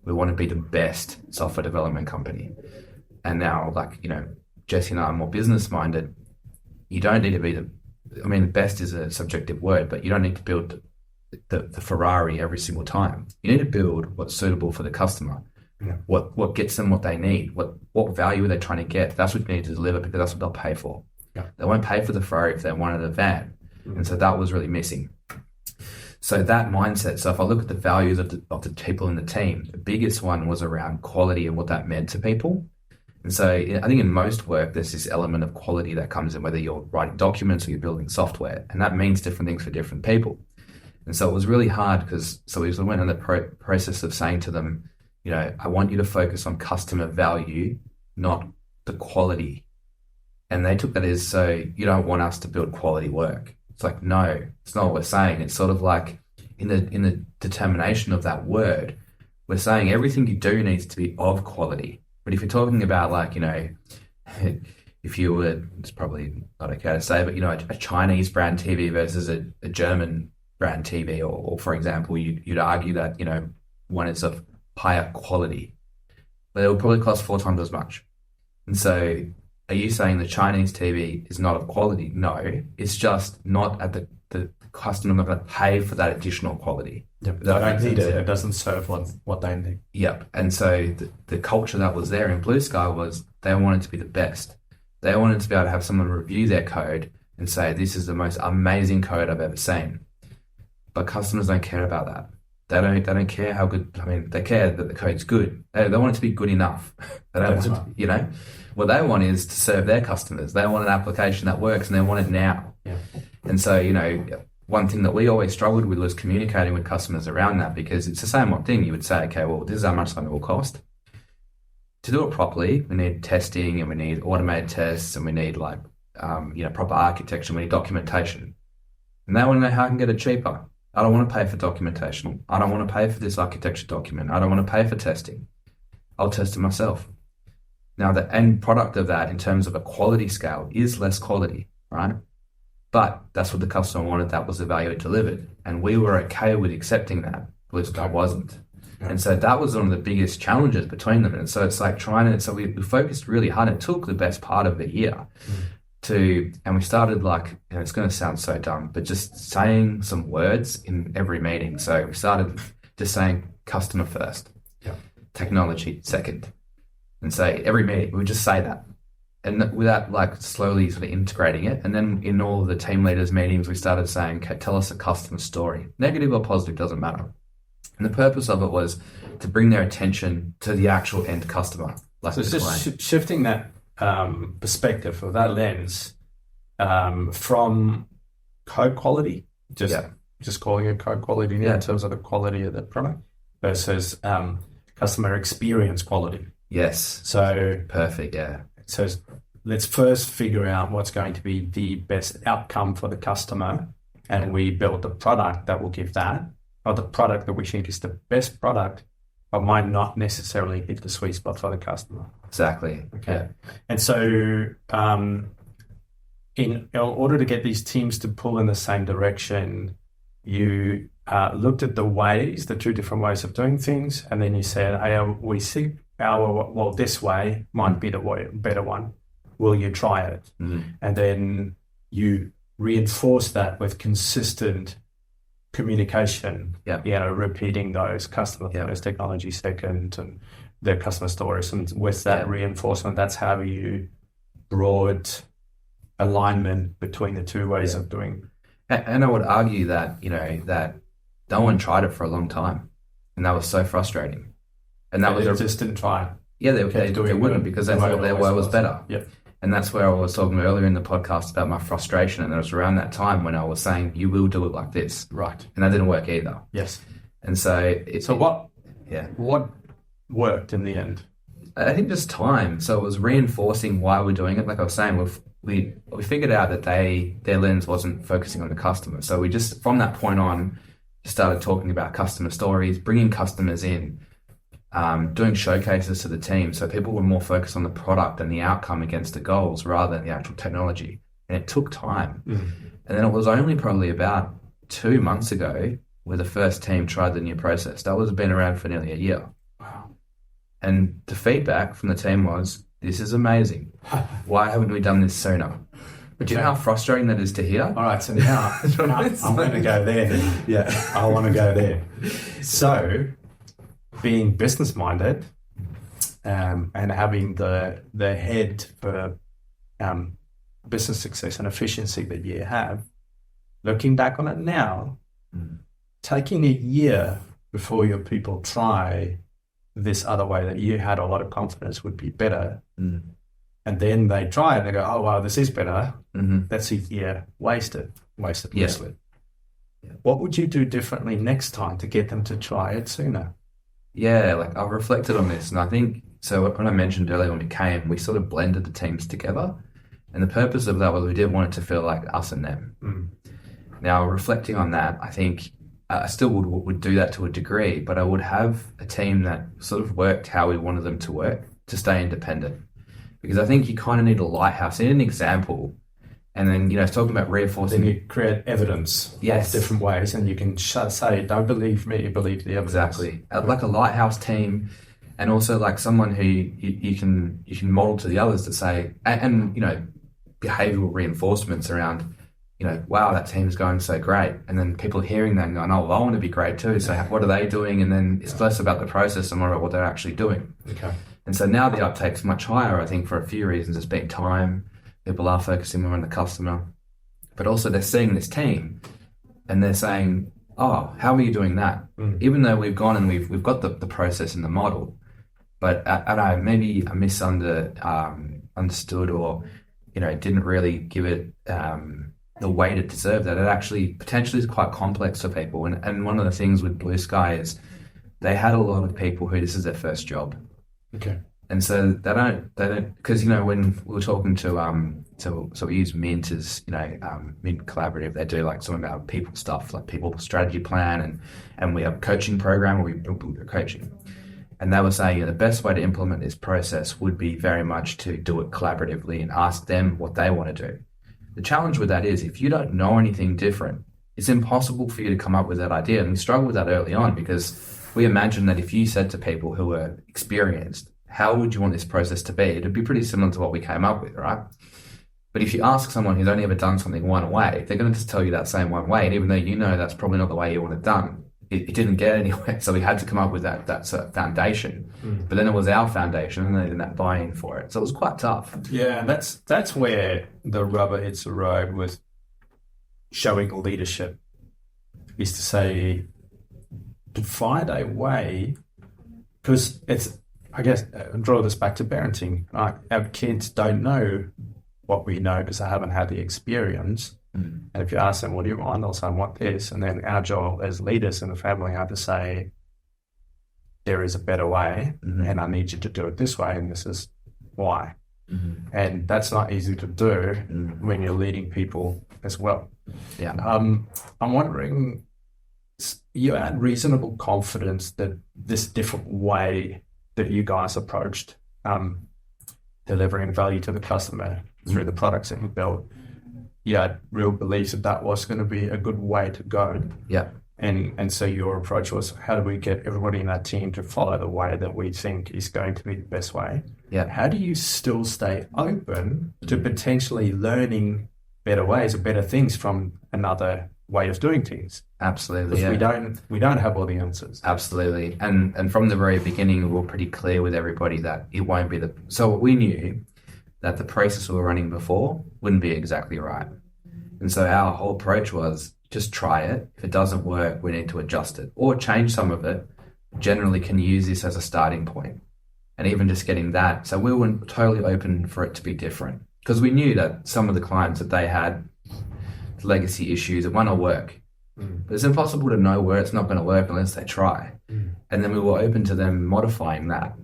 Speaker 3: we want to be the best software development company. And now, Jesse and I are more business minded. You don't need to be the best is a subjective word, but you don't need to build the Ferrari every single time. You need to build what's suitable for the customer.
Speaker 2: Yeah.
Speaker 3: What gets them what they need. What value are they trying to get? That's what you need to deliver, because that's what they'll pay for.
Speaker 2: Yeah.
Speaker 3: They won't pay for the Ferrari if they wanted a van. And so that was really missing. So that mindset, so if I look at the values of the people in the team, the biggest one was around quality and what that meant to people. And so I think in most work, there's this element of quality that comes in, whether you're writing documents or you're building software, and that means different things for different people. And so it was really hard because we went on the process of saying to them, I want you to focus on customer value, not the quality. And they took that as, so you don't want us to build quality work. It's like, no, it's not what we're saying. It's sort of like in the determination of that word, we're saying everything you do needs to be of quality. But if you're talking about if you were, it's probably not okay to say, but a Chinese brand TV versus a German brand TV, or for example, you'd argue that, one is of higher quality, but it would probably cost 4 times as much. And so are you saying the Chinese TV is not of quality? No, it's just not at the customer not going to pay for that additional quality.
Speaker 2: Yep. They don't need it. It doesn't serve what they need.
Speaker 3: Yep. And so the culture that was there in Blue Sky was they wanted to be the best. They wanted to be able to have someone review their code and say, this is the most amazing code I've ever seen. But customers don't care about that. They don't care how good. They care that the code's good. They want it to be good enough. They don't want, what they want is to serve their customers. They want an application that works, and they want it now.
Speaker 2: Yeah.
Speaker 3: And so, one thing that we always struggled with was communicating with customers around that, because it's the same old thing. You would say, okay, well, this is how much something will cost. To do it properly, we need testing, and we need automated tests, and we need proper architecture, we need documentation. And they want to know how I can get it cheaper. I don't want to pay for documentation. I don't want to pay for this architecture document. I don't want to pay for testing. I'll test it myself. Now, the end product of that in terms of a quality scale is less quality, right? But that's what the customer wanted. That was the value it delivered. And we were okay with accepting that. Blue Sky wasn't. Yeah. And so that was one of the biggest challenges between them. And so it's like so we focused really hard. It took the best part of the year and we started it's going to sound so dumb, but just saying some words in every meeting. So we started just saying customer first, technology second. And say every meeting, we would just say that. And without slowly sort of integrating it. And then in all of the team leaders meetings, we started saying, okay, tell us a customer story. Negative or positive, doesn't matter. And the purpose of it was to bring their attention to the actual end customer.
Speaker 2: So it's just shifting that perspective or that lens from code quality, just calling it code quality in terms of the quality of the product, versus customer experience quality.
Speaker 3: Yes.
Speaker 2: So
Speaker 3: perfect. Yeah.
Speaker 2: So let's first figure out what's going to be the best outcome for the customer, and we build the product that will give that, or the product that we think is the best product, but might not necessarily hit the sweet spot for the customer.
Speaker 3: Exactly.
Speaker 2: Okay. Yeah. And so, in order to get these teams to pull in the same direction, you looked at the 2 different ways of doing things, and then you said, hey, we see this way might be the better one. Will you try it? Mm-hmm. And then you reinforce that with consistent communication, repeating those customer first, technology second, and their customer stories. And with that reinforcement, that's how you brought alignment between the 2 ways of doing.
Speaker 3: And I would argue that, that no one tried it for a long time, and that was so frustrating. And that
Speaker 2: they just didn't try.
Speaker 3: Yeah, they wouldn't, because they thought their way was better.
Speaker 2: Yep.
Speaker 3: And that's where I was talking earlier in the podcast about my frustration. And it was around that time when I was saying, you will do it like this.
Speaker 2: Right.
Speaker 3: And that didn't work either.
Speaker 2: Yes.
Speaker 3: And so...
Speaker 2: what worked in the end?
Speaker 3: I think just time. So it was reinforcing why we're doing it. Like I was saying, we figured out that their lens wasn't focusing on the customer. So we just, from that point on, started talking about customer stories, bringing customers in. doing showcases to the team. So people were more focused on the product and the outcome against the goals rather than the actual technology. And it took time. And then it was only probably about 2 months ago where the first team tried the new process. That was been around for nearly a year.
Speaker 2: Wow.
Speaker 3: And the feedback from the team was, this is amazing. Why haven't we done this sooner? But do you know how frustrating that is to hear?
Speaker 2: All right, so now I'm going to go there. Yeah, I want to go there. So, being business-minded and having the head for business success and efficiency that you have, looking back on it now, taking a year before your people try this other way that you had a lot of confidence would be better, and then they try it and they go, oh, wow, this is better. That's a year wasted mostly. Yeah. What would you do differently next time to get them to try it sooner?
Speaker 3: Yeah, like I've reflected on this, and I think, so when I mentioned earlier when we came, we sort of blended the teams together, and the purpose of that was we didn't want it to feel like us and them. Now, reflecting on that, I think I still would do that to a degree, but I would have a team that sort of worked how we wanted them to work to stay independent. Because I think you kind of need a lighthouse, you need an example, and then, talking about reinforcing.
Speaker 2: Then you create evidence of different ways, and you can say, don't believe me, believe the evidence.
Speaker 3: Exactly. Like a lighthouse team, and also like someone who you can model to the others to say, and behavioral reinforcements around, wow, that team's going so great. And then people hearing that and going, oh, well, I want to be great too. So what are they doing? And then it's less about the process and more about what they're actually doing.
Speaker 2: Okay.
Speaker 3: And so now the uptake's much higher, I think, for a few reasons. It's been time. People are focusing more on the customer. But also they're seeing this team and they're saying, oh, how are you doing that? Even though we've gone and we've got the process and the model, but maybe I understood or, didn't really give it the weight it deserved, that it actually potentially is quite complex for people. And one of the things with Blue Sky is they had a lot of people who this is their first job.
Speaker 2: Okay.
Speaker 3: And so they don't, because, when we were talking to, so we use Mint as, Mint Collaborative, they do like some of our people stuff, like people strategy plan, and we have a coaching program where we build coaching. And they were saying the best way to implement this process would be very much to do it collaboratively and ask them what they want to do. The challenge with that is if you don't know anything different, it's impossible for you to come up with that idea. And we struggled with that early on because we imagined that if you said to people who were experienced, how would you want this process to be? It'd be pretty similar to what we came up with, right? But if you ask someone who's only ever done something one way, they're going to just tell you that same one way. And even though that's probably not the way you want it done, it didn't get anywhere. So we had to come up with that sort of foundation. But then it was our foundation and then that buy-in for it. So it was quite tough.
Speaker 2: Yeah, that's where the rubber hits the road with showing leadership, is to say, to find a way, because it's, I guess, draw this back to parenting. Like, our kids don't know what we know because they haven't had the experience. And if you ask them, what do you want? They'll say, I want this. And then our job as leaders in the family are to say, there is a better way, and I need you to do it this way, and this is why. And that's not easy to do when you're leading people as well.
Speaker 3: Yeah.
Speaker 2: I'm wondering, you had reasonable confidence that this different way that you guys approached delivering value to the customer through the products that you built, you had real beliefs that was going to be a good way to go.
Speaker 3: Yeah.
Speaker 2: And so your approach was, how do we get everybody in that team to follow the way that we think is going to be the best way?
Speaker 3: Yeah.
Speaker 2: How do you still stay open to potentially learning better ways or better things from another way of doing things?
Speaker 3: Absolutely.
Speaker 2: Because we don't have all the answers.
Speaker 3: Absolutely. And from the very beginning, we were pretty clear with everybody that it won't be so we knew that the process we were running before wouldn't be exactly right. And so our whole approach was just try it. If it doesn't work, we need to adjust it or change some of it. Generally can use this as a starting point. And even just getting that. So we were totally open for it to be different because we knew that some of the clients that they had legacy issues, it won't work. But it's impossible to know where it's not going to work unless they try. And then we were open to them modifying that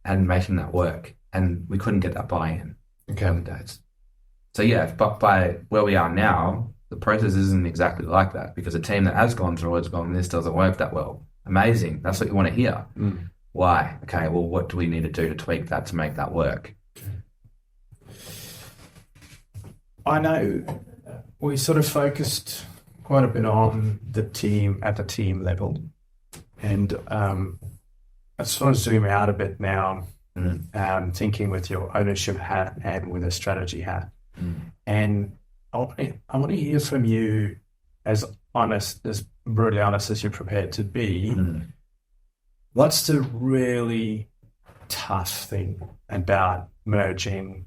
Speaker 3: and making that work. And we couldn't get that buy-in.
Speaker 2: Okay.
Speaker 3: Days. So yeah, but by where we are now, the process isn't exactly like that because a team that has gone through it's gone, this doesn't work that well. Amazing. That's what you want to hear. Why? Okay, well, what do we need to do to tweak that to make that work?
Speaker 2: I know we sort of focused quite a bit on the team at the team level, and I just want to zoom out a bit now, thinking with your ownership hat and with a strategy hat. And I want to hear from you, as honest, as brutally honest as you're prepared to be. What's the really tough thing about merging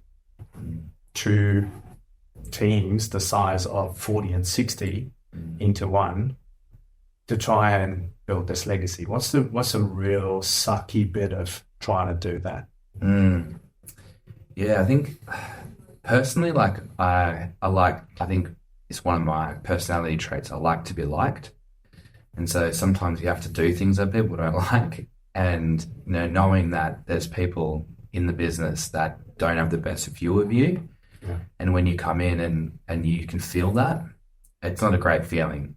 Speaker 2: two teams the size of 40 and 60 into one to try and build this legacy? What's the real sucky bit of trying to do that?
Speaker 3: Yeah, I think personally, like I think it's one of my personality traits. I like to be liked. And so sometimes you have to do things that people don't like. And, knowing that there's people in the business that don't have the best view of you. Yeah. And when you come in and you can feel that, it's not a great feeling.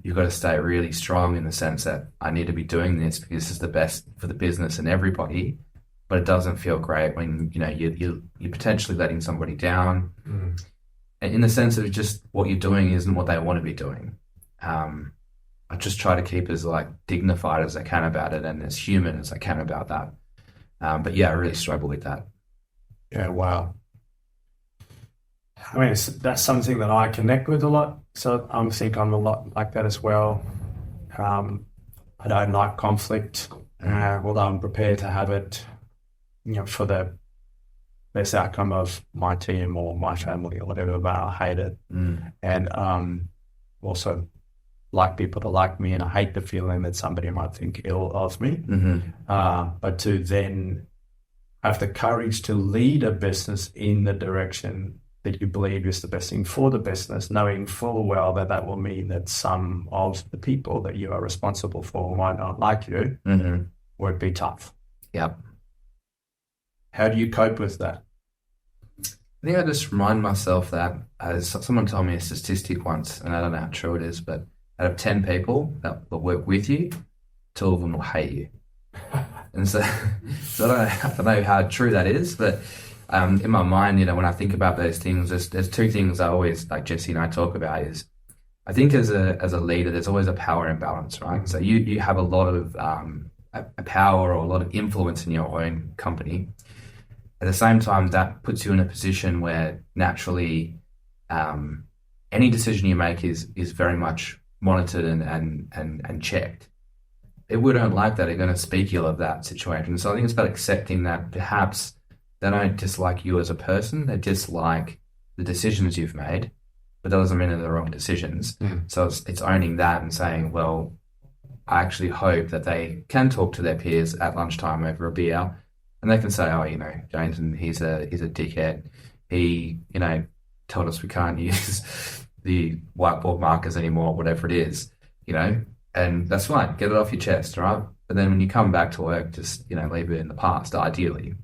Speaker 3: You've got to stay really strong in the sense that I need to be doing this because this is the best for the business and everybody. But it doesn't feel great when, you're potentially letting somebody down. And in the sense of just what you're doing isn't what they want to be doing. I just try to keep as dignified as I can about it and as human as I can about that. But yeah, I really struggle with that.
Speaker 2: Yeah, wow. I mean, that's something that I connect with a lot. So I think I'm a lot like that as well. I don't like conflict, although I'm prepared to have it, for the best outcome of my team or my family or whatever, but I hate it. And also like people to like me, and I hate the feeling that somebody might think ill of me. But to then have the courage to lead a business in the direction that you believe is the best thing for the business, knowing full well that will mean that some of the people that you are responsible for might not like you, would be tough.
Speaker 3: Yep.
Speaker 2: How do you cope with that?
Speaker 3: I think I just remind myself that, as someone told me a statistic once, and I don't know how true it is, but out of 10 people that will work with you, 2 of them will hate you. And so I don't know how true that is, but in my mind, when I think about those things, there's 2 things I always, like Jesse and I talk about is, I think as a leader, there's always a power imbalance, right? So you have a lot of a power or a lot of influence in your own company. At the same time, that puts you in a position where naturally any decision you make is very much monitored and checked. People who don't like that are going to speak ill of that situation. So I think it's about accepting that perhaps they don't dislike you as a person, they dislike the decisions you've made, but that doesn't mean they're the wrong decisions. So it's owning that and saying, well, I actually hope that they can talk to their peers at lunchtime over a beer, and they can say, oh, James, he's a dickhead. He, told us we can't use the whiteboard markers anymore, whatever it is, and that's fine. Get it off your chest, right? But then when you come back to work, just, leave it in the past, ideally.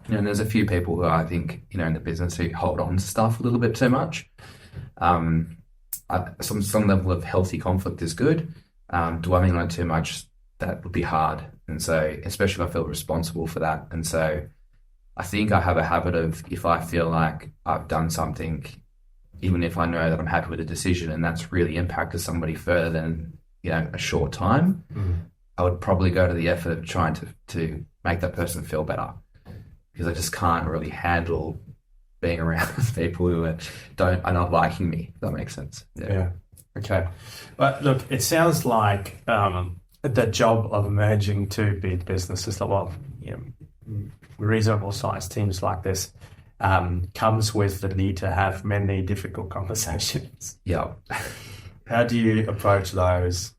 Speaker 3: And there's a few people who I think, in the business who hold on to stuff a little bit too much. Some level of healthy conflict is good. Dwelling on it too much, that would be hard. And so, especially if I feel responsible for that. And so I think I have a habit of, if I feel like I've done something, even if I know that I'm happy with a decision and that's really impacted somebody further than, a short time, I would probably go to the effort of trying to make that person feel better, because I just can't really handle being around people who are not liking me, if that makes sense.
Speaker 2: Yeah. Okay. But look, it sounds like the job of merging 2 big businesses, reasonable sized teams like this, comes with the need to have many difficult conversations.
Speaker 3: Yeah.
Speaker 2: How do you approach those?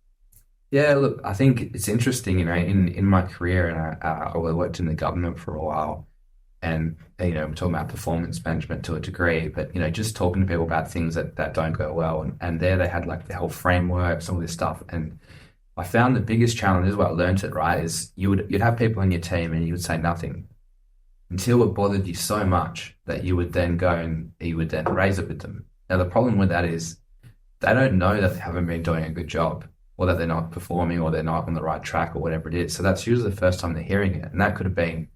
Speaker 3: Yeah, look, I think it's interesting, in my career, and I worked in the government for a while, and, I'm talking about performance management to a degree, but, just talking to people about things that don't go well. And there they had the whole framework, some of this stuff. And I found the biggest challenge, is what I learned it, right, is you'd have people in your team and you would say nothing until it bothered you so much that you would then go and you would then raise it with them. Now, the problem with that is they don't know that they haven't been doing a good job. or that they're not performing or they're not on the right track or whatever it is. So that's usually the first time they're hearing it. And that could have been,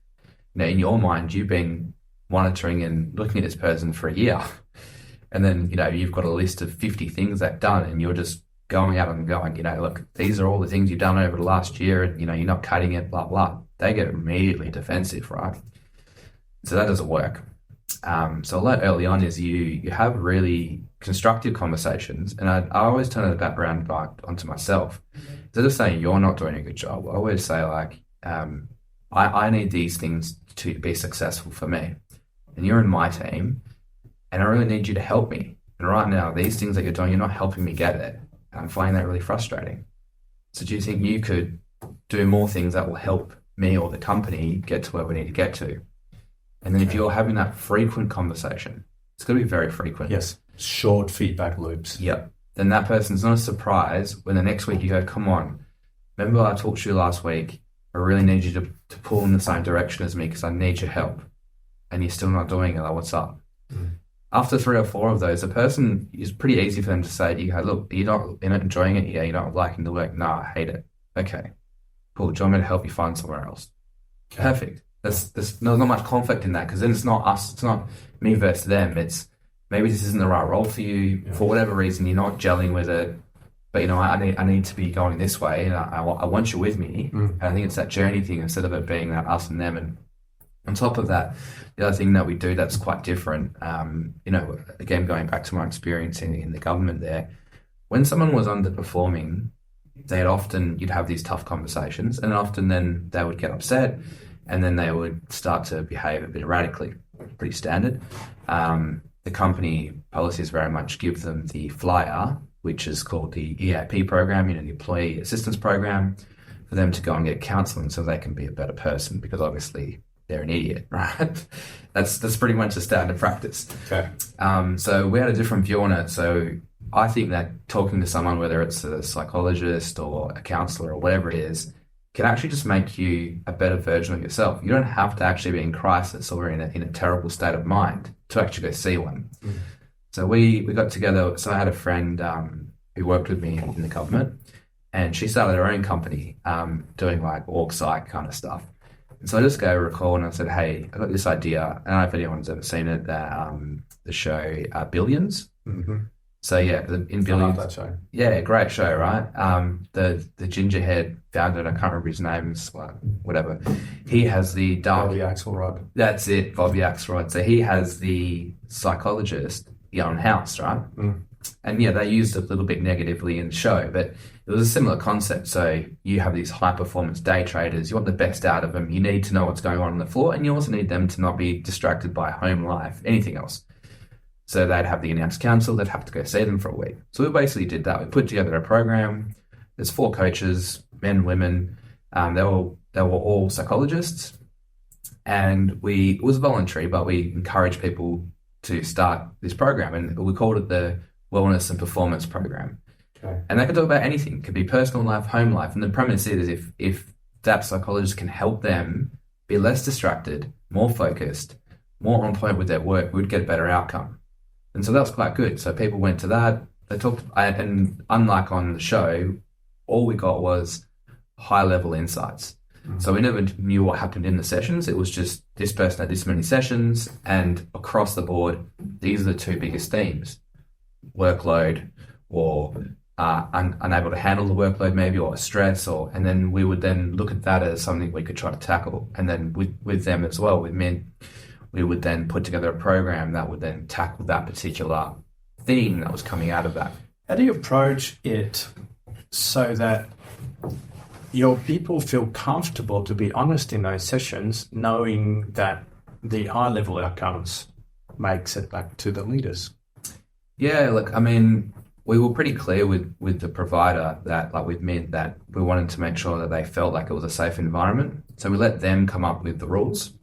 Speaker 3: in your mind, you've been monitoring and looking at this person for a year. And then, you've got a list of 50 things they've done and you're just going out and going, look, these are all the things you've done over the last year and, you're not cutting it, blah, blah. They get immediately defensive, right? So that doesn't work. So a lot early on is you have really constructive conversations, and I always turn it back around back onto myself. Instead of saying you're not doing a good job, I always say like, I need these things to be successful for me, and you're in my team, and I really need you to help me. And right now, these things that you're doing, you're not helping me get there. I'm finding that really frustrating. So do you think you could do more things that will help me or the company get to where we need to get to? And then if you're having that frequent conversation, it's going to be very frequent.
Speaker 2: Yes. Short feedback loops.
Speaker 3: Yep. Then that person's not a surprise when the next week you go, come on, remember I talked to you last week? I really need you to pull in the same direction as me because I need your help. And you're still not doing it. Like, what's up? Mm. After 3 or 4 of those, the person is pretty easy for them to say, you go, look, you're not enjoying it? Yeah, you're not liking the work? No, I hate it. Okay. Cool. Do you want me to help you find somewhere else? Okay. Perfect. There's not much conflict in that because then it's not us, it's not me versus them. It's maybe this isn't the right role for you for whatever reason. You're not gelling with it, but I need to be going this way, and I want you with me. And I think it's that journey thing instead of it being that us and them. And on top of that, the other thing that we do that's quite different, again going back to my experience in the government there, when someone was underperforming, you'd have these tough conversations, and often then they would get upset. And then they would start to behave a bit erratically, pretty standard. The company policies very much give them the flyer, which is called the EAP program, the Employee Assistance Program, for them to go and get counselling so they can be a better person because obviously they're an idiot, right? That's pretty much a standard practice.
Speaker 2: Okay.
Speaker 3: So we had a different view on it. So I think that talking to someone, whether it's a psychologist or a counsellor or whatever it is, can actually just make you a better version of yourself. You don't have to actually be in crisis or in a terrible state of mind to actually go see one. Mm. So we got together. So I had a friend who worked with me in the government, and she started her own company doing like org psych kind of stuff. And so I just gave her a call and I said, hey, I got this idea. I don't know if anyone's ever seen it, the show Billions. Mm-hmm. So yeah, in Billions, I love that show. Yeah, great show, right? The gingerhead founder, I can't remember his name, whatever. He has the dark.
Speaker 2: Bobby Axelrod.
Speaker 3: That's it, Bobby Axelrod. So he has the psychologist on house, right? Mm. And yeah, they used it a little bit negatively in the show, but it was a similar concept. So you have these high performance day traders. You want the best out of them. You need to know what's going on the floor, and you also need them to not be distracted by home life, anything else. So they'd have the in-house counsel, they'd have to go see them for a week. So we basically did that. We put together a program. There's 4 coaches, men, women. They were all psychologists. And it was voluntary, but we encouraged people to start this program. And we called it the Wellness and Performance Program. Okay. And they could talk about anything. It could be personal life, home life. And the premise is if that psychologist can help them be less distracted, more focused, more on point with their work, we'd get a better outcome. And so that was quite good. So people went to that. They talked, and unlike on the show, all we got was high-level insights. Mm-hmm. So we never knew what happened in the sessions. It was just this person had this many sessions, and across the board, these are the 2 biggest themes: workload, or unable to handle the workload, maybe, or stress, and then we would then look at that as something we could try to tackle. And then with them as well, with men, we would then put together a program that would then tackle that particular theme that was coming out of that.
Speaker 2: How do you approach it so that your people feel comfortable to be honest in those sessions, knowing that the high-level outcomes makes it back to the leaders?
Speaker 3: Yeah, look, I mean, we were pretty clear with the provider that, like with Mint, that we wanted to make sure that they felt like it was a safe environment. So we let them come up with the rules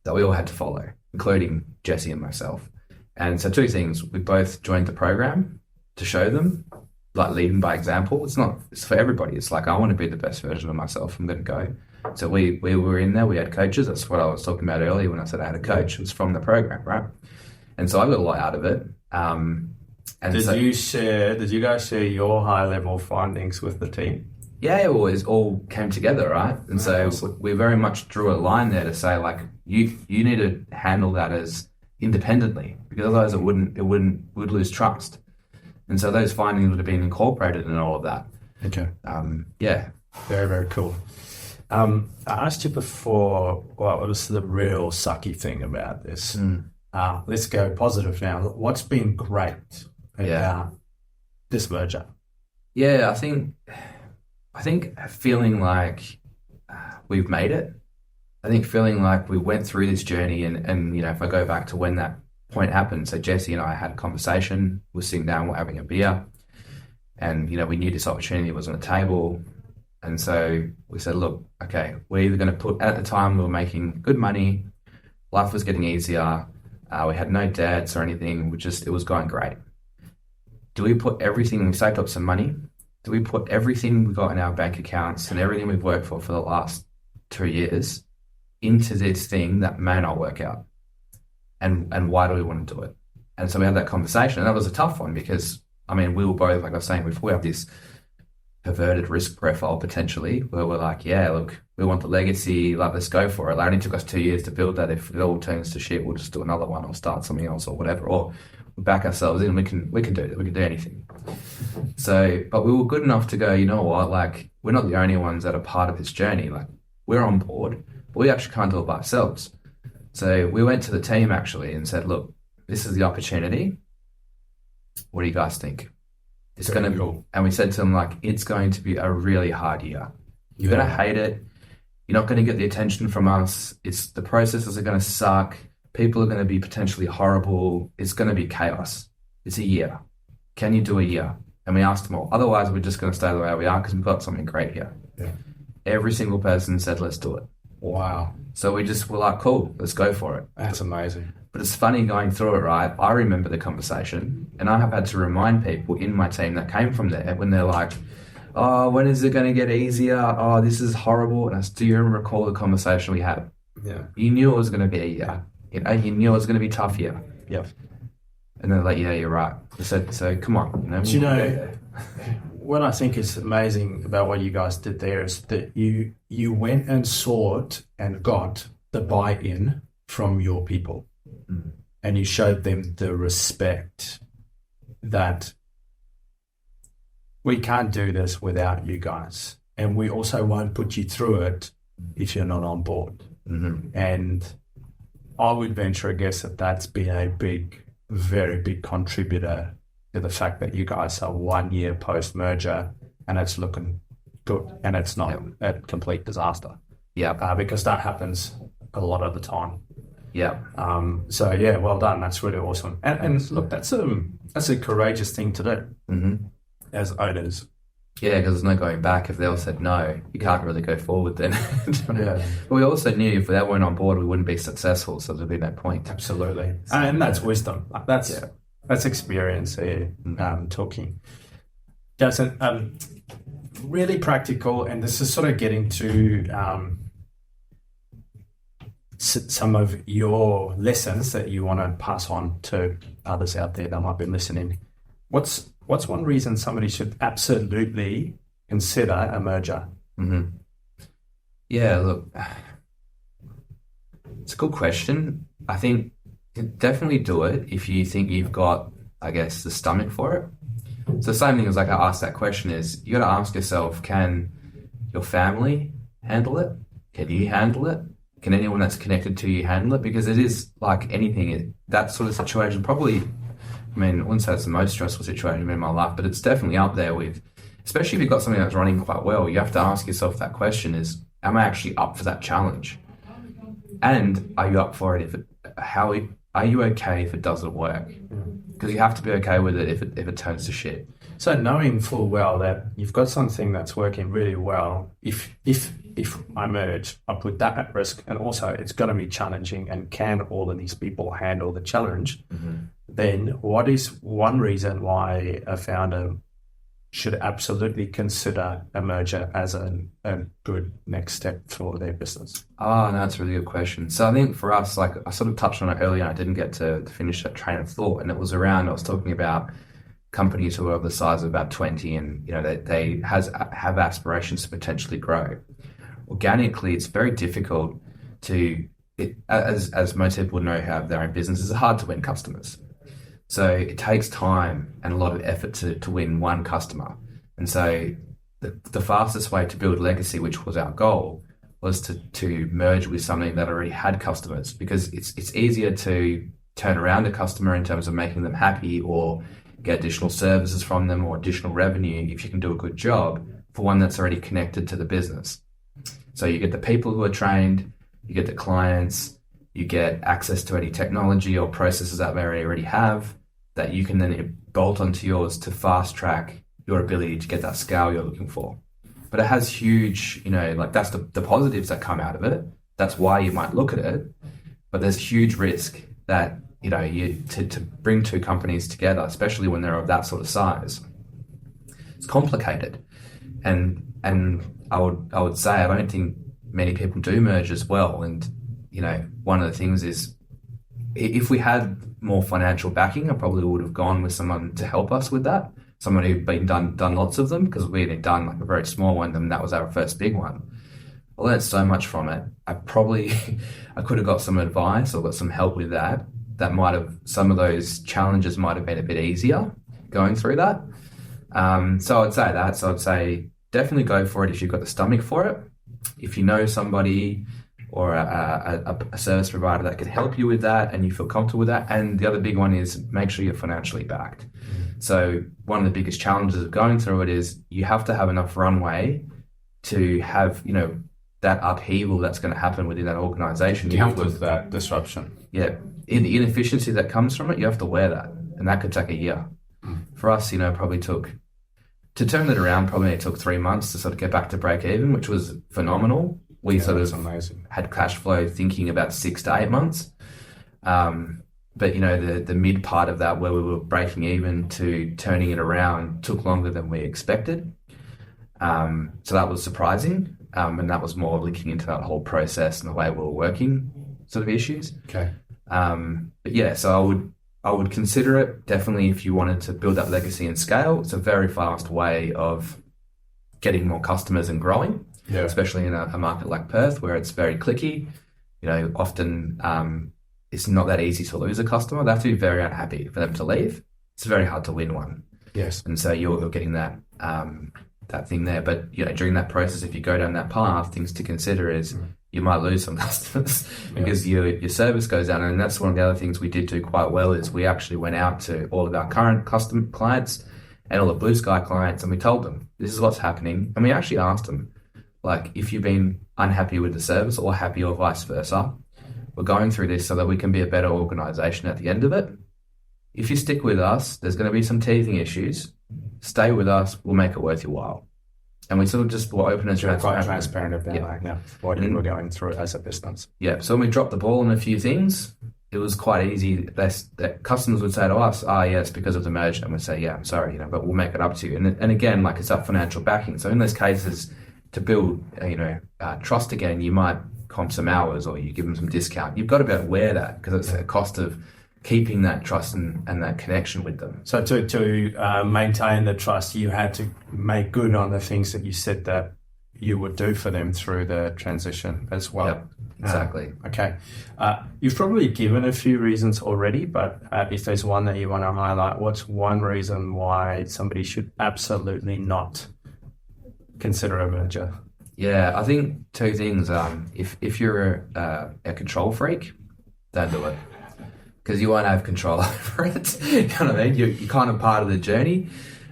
Speaker 3: that we all had to follow, including Jesse and myself. And so 2 things: we both joined the program to show them, like leading by example. It's for everybody. It's like, I want to be the best version of myself. I'm going to go. So we were in there. We had coaches. That's what I was talking about earlier when I said I had a coach. It was from the program, right? And so I got a lot out of it. And
Speaker 2: Did you guys share your high level findings with the team?
Speaker 3: yeah, it all came together, right? And so we very much drew a line there to say, like, you need to handle that as independently, because otherwise we'd lose trust. And so those findings would have been incorporated in all of that.
Speaker 2: Okay.
Speaker 3: Yeah.
Speaker 2: Very, very cool. I asked you before, what was the real sucky thing about this? Let's go positive now. What's been great about this merger?
Speaker 3: Yeah, I think feeling like we've made it. I think feeling like we went through this journey and if I go back to when that point happened, so Jesse and I had a conversation, we're sitting down, we're having a beer, and we knew this opportunity was on the table. And so we said, look, okay, we're either going to put, at the time we were making good money, life was getting easier, we had no debts or anything, it was going great. Do we put everything, we saved up some money, do we put everything we got in our bank accounts and everything we've worked for the last 2 years into this thing that may not work out? And why do we want to do it? And so we had that conversation, and that was a tough one because, we were both, like I was saying before, we have this perverted risk profile potentially where we're like, yeah, look, we want the legacy, like, let's go for it. It only took us 2 years to build that. If it all turns to shit, we'll just do another one or start something else or whatever, or we back ourselves in. We can do it. We can do anything. So, but we were good enough to go, you know what, like, we're not the only ones that are part of this journey. Like, we're on board, but we actually can't do it by ourselves. So we went to the team actually and said, look, this is the opportunity. What do you guys think? It's going to be, and we said to them, like, it's going to be a really hard year. You're going to hate it. You're not going to get the attention from us. The processes are going to suck. People are going to be potentially horrible. It's going to be chaos. It's a year. Can you do a year? And we asked them all. Otherwise, we're just going to stay the way we are because we've got something great here. Yeah. Every single person said, let's do it.
Speaker 2: Wow.
Speaker 3: So we just were like, cool, let's go for it.
Speaker 2: That's amazing.
Speaker 3: But it's funny going through it, right? I remember the conversation, and I have had to remind people in my team that came from there when they're like, oh, when is it going to get easier? Oh, this is horrible. And do you recall the conversation we had? Yeah. You knew it was going to be a year. You knew it was going to be a tough year.
Speaker 2: Yep.
Speaker 3: And they're like, yeah, you're right. I said, so come on.
Speaker 2: What I think is amazing about what you guys did there is that you went and sought and got the buy-in from your people. And you showed them the respect that we can't do this without you guys. And we also won't put you through it if you're not on board. Mm-hmm. And I would venture a guess that that's been a very big contributor to the fact that you guys are 1 year post-merger and it's looking good and it's not a complete disaster.
Speaker 3: Yeah.
Speaker 2: Because that happens a lot of the time.
Speaker 3: Yeah.
Speaker 2: So yeah, well done. That's really awesome. And look, that's a courageous thing to do as owners.
Speaker 3: Yeah, because there's no going back. If they all said no, you can't really go forward then.
Speaker 2: Yeah.
Speaker 3: But we also knew if they weren't on board, we wouldn't be successful. So there'd be no point.
Speaker 2: Absolutely. And that's wisdom. That's experience here, talking. Jason, really practical, and this is sort of getting to some of your lessons that you want to pass on to others out there that might be listening. What's one reason somebody should absolutely consider a merger?
Speaker 3: Mm-hmm. Yeah, look, it's a good question. I think definitely do it if you think you've got, I guess, the stomach for it. So the same thing as like I asked that question is you got to ask yourself, can your family handle it? Can you handle it? Can anyone that's connected to you handle it? Because it is like anything, that sort of situation probably, I wouldn't say it's the most stressful situation in my life, but it's definitely up there with, especially if you've got something that's running quite well, you have to ask yourself that question is, am I actually up for that challenge? And are you up for it are you okay if it doesn't work? Because you have to be okay with it if it turns to shit.
Speaker 2: So knowing full well that you've got something that's working really well, if I merge, I put that at risk, and also it's going to be challenging, and can all of these people handle the challenge? Mm-hmm. Then what is one reason why a founder should absolutely consider a merger as a good next step for their business?
Speaker 3: Oh, no, that's a really good question. So I think for us, like I sort of touched on it earlier, and I didn't get to finish that train of thought, and it was around, I was talking about companies who are of the size of about 20 and, they have aspirations to potentially grow. Organically, it's very difficult as most people know who have their own businesses, it's hard to win customers. So it takes time and a lot of effort to win one customer. And so the fastest way to build legacy, which was our goal, was to merge with something that already had customers, because it's easier to turn around a customer in terms of making them happy or get additional services from them or additional revenue if you can do a good job for one that's already connected to the business. So you get the people who are trained, you get the clients, you get access to any technology or processes that they already have that you can then bolt onto yours to fast track your ability to get that scale you're looking for. But it has huge, that's the positives that come out of it. That's why you might look at it. But there's huge risk that, to bring two companies together, especially when they're of that sort of size, it's complicated. And I would say I don't think many people do merge as well. And, one of the things is if we had more financial backing, I probably would have gone with someone to help us with that. Someone who'd been done lots of them, because we had done like a very small one, and that was our first big one. I learned so much from it. I could have got some advice or got some help with that. That might have, some of those challenges might have been a bit easier going through that. So I'd say that. So I'd say definitely go for it if you've got the stomach for it. If you know somebody or a service provider that could help you with that and you feel comfortable with that. And the other big one is make sure you're financially backed. So one of the biggest challenges of going through it is you have to have enough runway to have, that upheaval that's going to happen within that organization.
Speaker 1: Deal with that disruption.
Speaker 3: Yeah. In the inefficiency that comes from it, you have to wear that. And that could take a year. For us, probably to turn it around, probably took 3 months to sort of get back to break even, which was phenomenal. We
Speaker 1: amazing.
Speaker 3: Had cash flow thinking about 6 to 8 months. But, the mid part of that where we were breaking even to turning it around took longer than we expected. So that was surprising. And that was more linking into that whole process and the way we were working sort of issues.
Speaker 1: Okay.
Speaker 3: But yeah, so I would consider it definitely if you wanted to build that legacy and scale. It's a very fast way of getting more customers and growing, especially in a market like Perth where it's very clicky. Often it's not that easy to lose a customer. They have to be very unhappy for them to leave. It's very hard to win one.
Speaker 1: Yes.
Speaker 3: And so you're getting that that thing there. But during that process, if you go down that path, things to consider is you might lose some customers because your service goes down. And that's one of the other things we did do quite well is we actually went out to all of our current custom clients and all the Blue Sky clients, and we told them this is what's happening. And we actually asked them, like, if you've been unhappy with the service or happy or vice versa, we're going through this so that we can be a better organization at the end of it. If you stick with us, there's going to be some teething issues. Stay with us. We'll make it worth your while. And we sort of just were open and
Speaker 1: transparent about what we're going through as a business.
Speaker 3: Yeah. So when we dropped the ball on a few things, it was quite easy. That customers would say to us, yes, because of the merger. And we'd say, yeah, I'm sorry, but we'll make it up to you. And again, like it's that financial backing. So in those cases, to build, trust again, you might comp some hours or you give them some discount. You've got to be able to wear that because it's a cost of keeping that trust and that connection with them.
Speaker 2: So to maintain the trust, you had to make good on the things that you said that you would do for them through the transition as well.
Speaker 3: Yep, exactly.
Speaker 2: Okay. You've probably given a few reasons already, but if there's one that you want to highlight, what's one reason why somebody should absolutely not consider a merger?
Speaker 3: Yeah, I think two things. If you're a control freak, don't do it. Because you won't have control over it. You know what I mean? You're kind of part of the journey.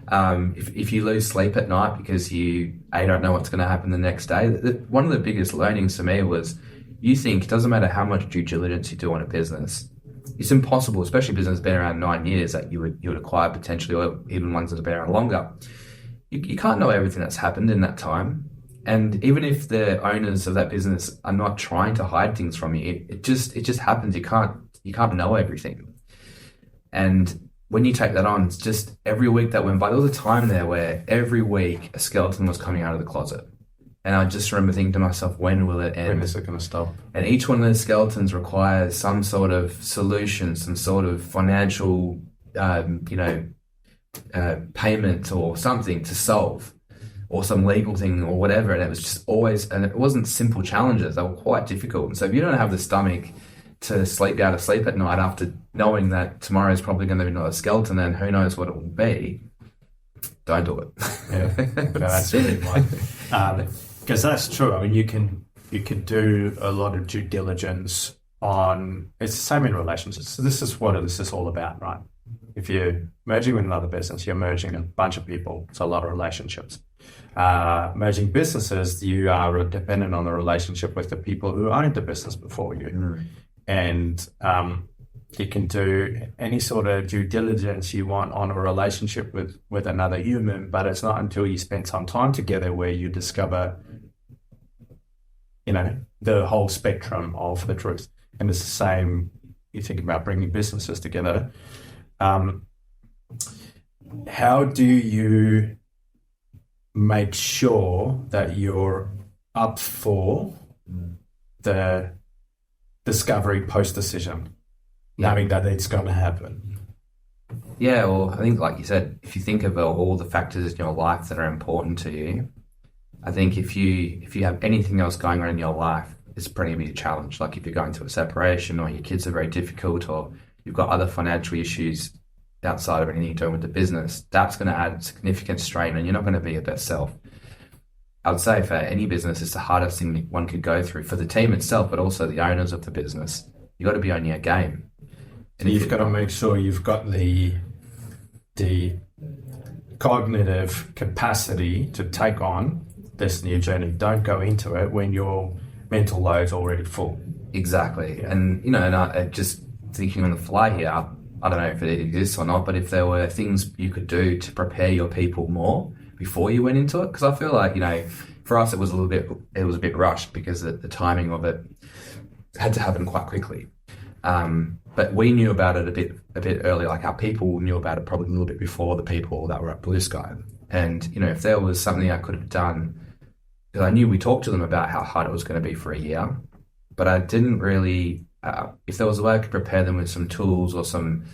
Speaker 3: If you lose sleep at night because you don't know what's going to happen the next day, one of the biggest learnings for me was you think it doesn't matter how much due diligence you do on a business. It's impossible, especially a business that's been around 9 years, that you would acquire potentially, or even ones that have been around longer. You can't know everything that's happened in that time. And even if the owners of that business are not trying to hide things from you, it just happens. You can't know everything. And when you take that on, it's just every week that went by, there was a time there where every week a skeleton was coming out of the closet. And I just remember thinking to myself, when will it end?
Speaker 1: When is it going to stop?
Speaker 3: And each one of those skeletons requires some sort of solution, some sort of financial, payment or something to solve, or some legal thing or whatever. And it was just always, and it wasn't simple challenges. They were quite difficult. And so if you don't have the stomach to go to sleep at night after knowing that tomorrow is probably going to be another skeleton and who knows what it will be, don't do it.
Speaker 2: Yeah, no, that's really right. Because that's true. I mean, you can do a lot of due diligence on. It's the same in relationships. So this is what this is all about, right? If you're merging with another business, you're merging a bunch of people. It's a lot of relationships. Merging businesses, you are dependent on the relationship with the people who owned the business before you. And you can do any sort of due diligence you want on a relationship with another human, but it's not until you spend some time together where you discover, the whole spectrum of the truth. And it's the same, you think about bringing businesses together. How do you make sure that you're up for the discovery post-decision, knowing that it's going to happen?
Speaker 3: Yeah, well, I think, like you said, if you think about all the factors in your life that are important to you, I think if you have anything else going on in your life, it's pretty big challenge. Like if you're going through a separation, or your kids are very difficult, or you've got other financial issues outside of anything you're doing with the business, that's going to add significant strain, and you're not going to be your best self. I would say for any business, it's the hardest thing one could go through for the team itself, but also the owners of the business. You've got to be on your game.
Speaker 2: And you've got to make sure you've got the cognitive capacity to take on this new journey. Don't go into it when your mental load's already full.
Speaker 3: Exactly. Yeah. And, I just thinking on the fly here, I don't know if it exists or not, but if there were things you could do to prepare your people more before you went into it, because I feel like, for us, it was a bit rushed because the timing of it had to happen quite quickly. But we knew about it a bit early, like our people knew about it probably a little bit before the people that were at Blue Sky. And, if there was something I could have done, because I knew we talked to them about how hard it was going to be for a year, but I didn't really, if there was a way I could prepare them with some tools or some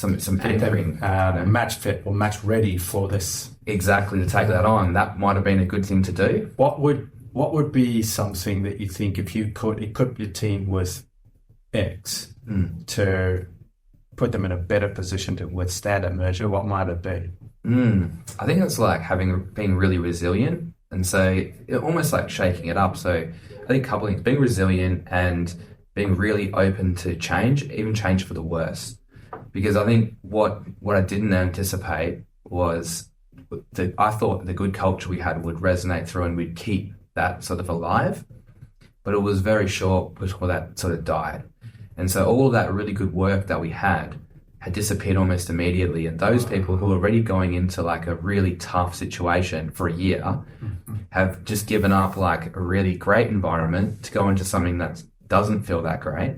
Speaker 3: anchoring.
Speaker 2: Match fit or match ready for this.
Speaker 3: Exactly, to take that on, that might have been a good thing to do.
Speaker 2: What would be something that you think if you could equip your team with X to put them in a better position to withstand a merger, what might it be?
Speaker 3: I think it's like being really resilient, and so almost like shaking it up. So I think a couple of things: being resilient and being really open to change, even change for the worse. Because I think what I didn't anticipate was I thought the good culture we had would resonate through and we'd keep that sort of alive, but it was very short before that sort of died. And so all of that really good work that we had disappeared almost immediately. And those people who are already going into like a really tough situation for a year have just given up like a really great environment to go into something that doesn't feel that great.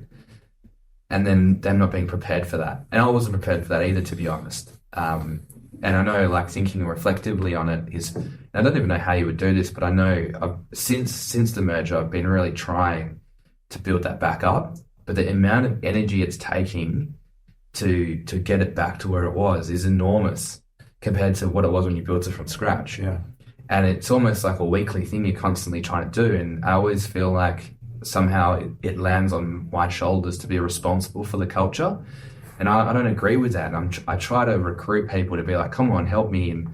Speaker 3: And then them not being prepared for that. And I wasn't prepared for that either, to be honest. And I know, like, thinking reflectively on it is, I don't even know how you would do this, but I know since the merger, I've been really trying to build that back up. But the amount of energy it's taking to get it back to where it was is enormous compared to what it was when you built it from scratch.
Speaker 2: Yeah.
Speaker 3: And it's almost like a weekly thing you're constantly trying to do. And I always feel like somehow it lands on my shoulders to be responsible for the culture. And I don't agree with that. I try to recruit people to be like, come on, help me. And,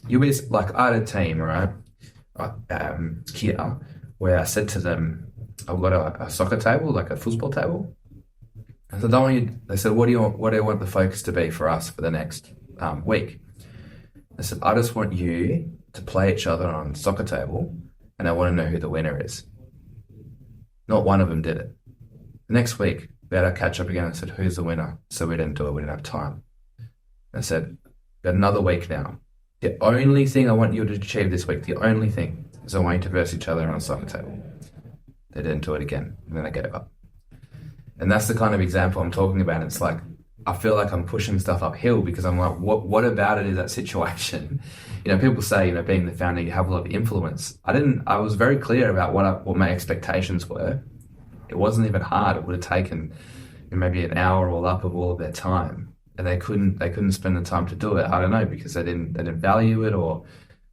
Speaker 3: you'll be like, I had a team, right? Here, where I said to them, I've got a soccer table, like a football table. I said, they said, what do you want the focus to be for us for the next week? I said, I just want you to play each other on a soccer table, and I want to know who the winner is. Not one of them did it. The next week, we had our catch up again. I said, who's the winner? So we didn't do it. We didn't have time. I said, we got another week now. The only thing I want you to achieve this week, the only thing, is I want you to verse each other on a soccer table. They didn't do it again. And then they gave up. And that's the kind of example I'm talking about. It's like, I feel like I'm pushing stuff uphill because I'm like, what about it is that situation? People say, being the founder, you have a lot of influence. I was very clear about what my expectations were. It wasn't even hard. It would have taken maybe an hour all up of all of their time. and they couldn't spend the time to do it. I don't know, because they didn't value it, or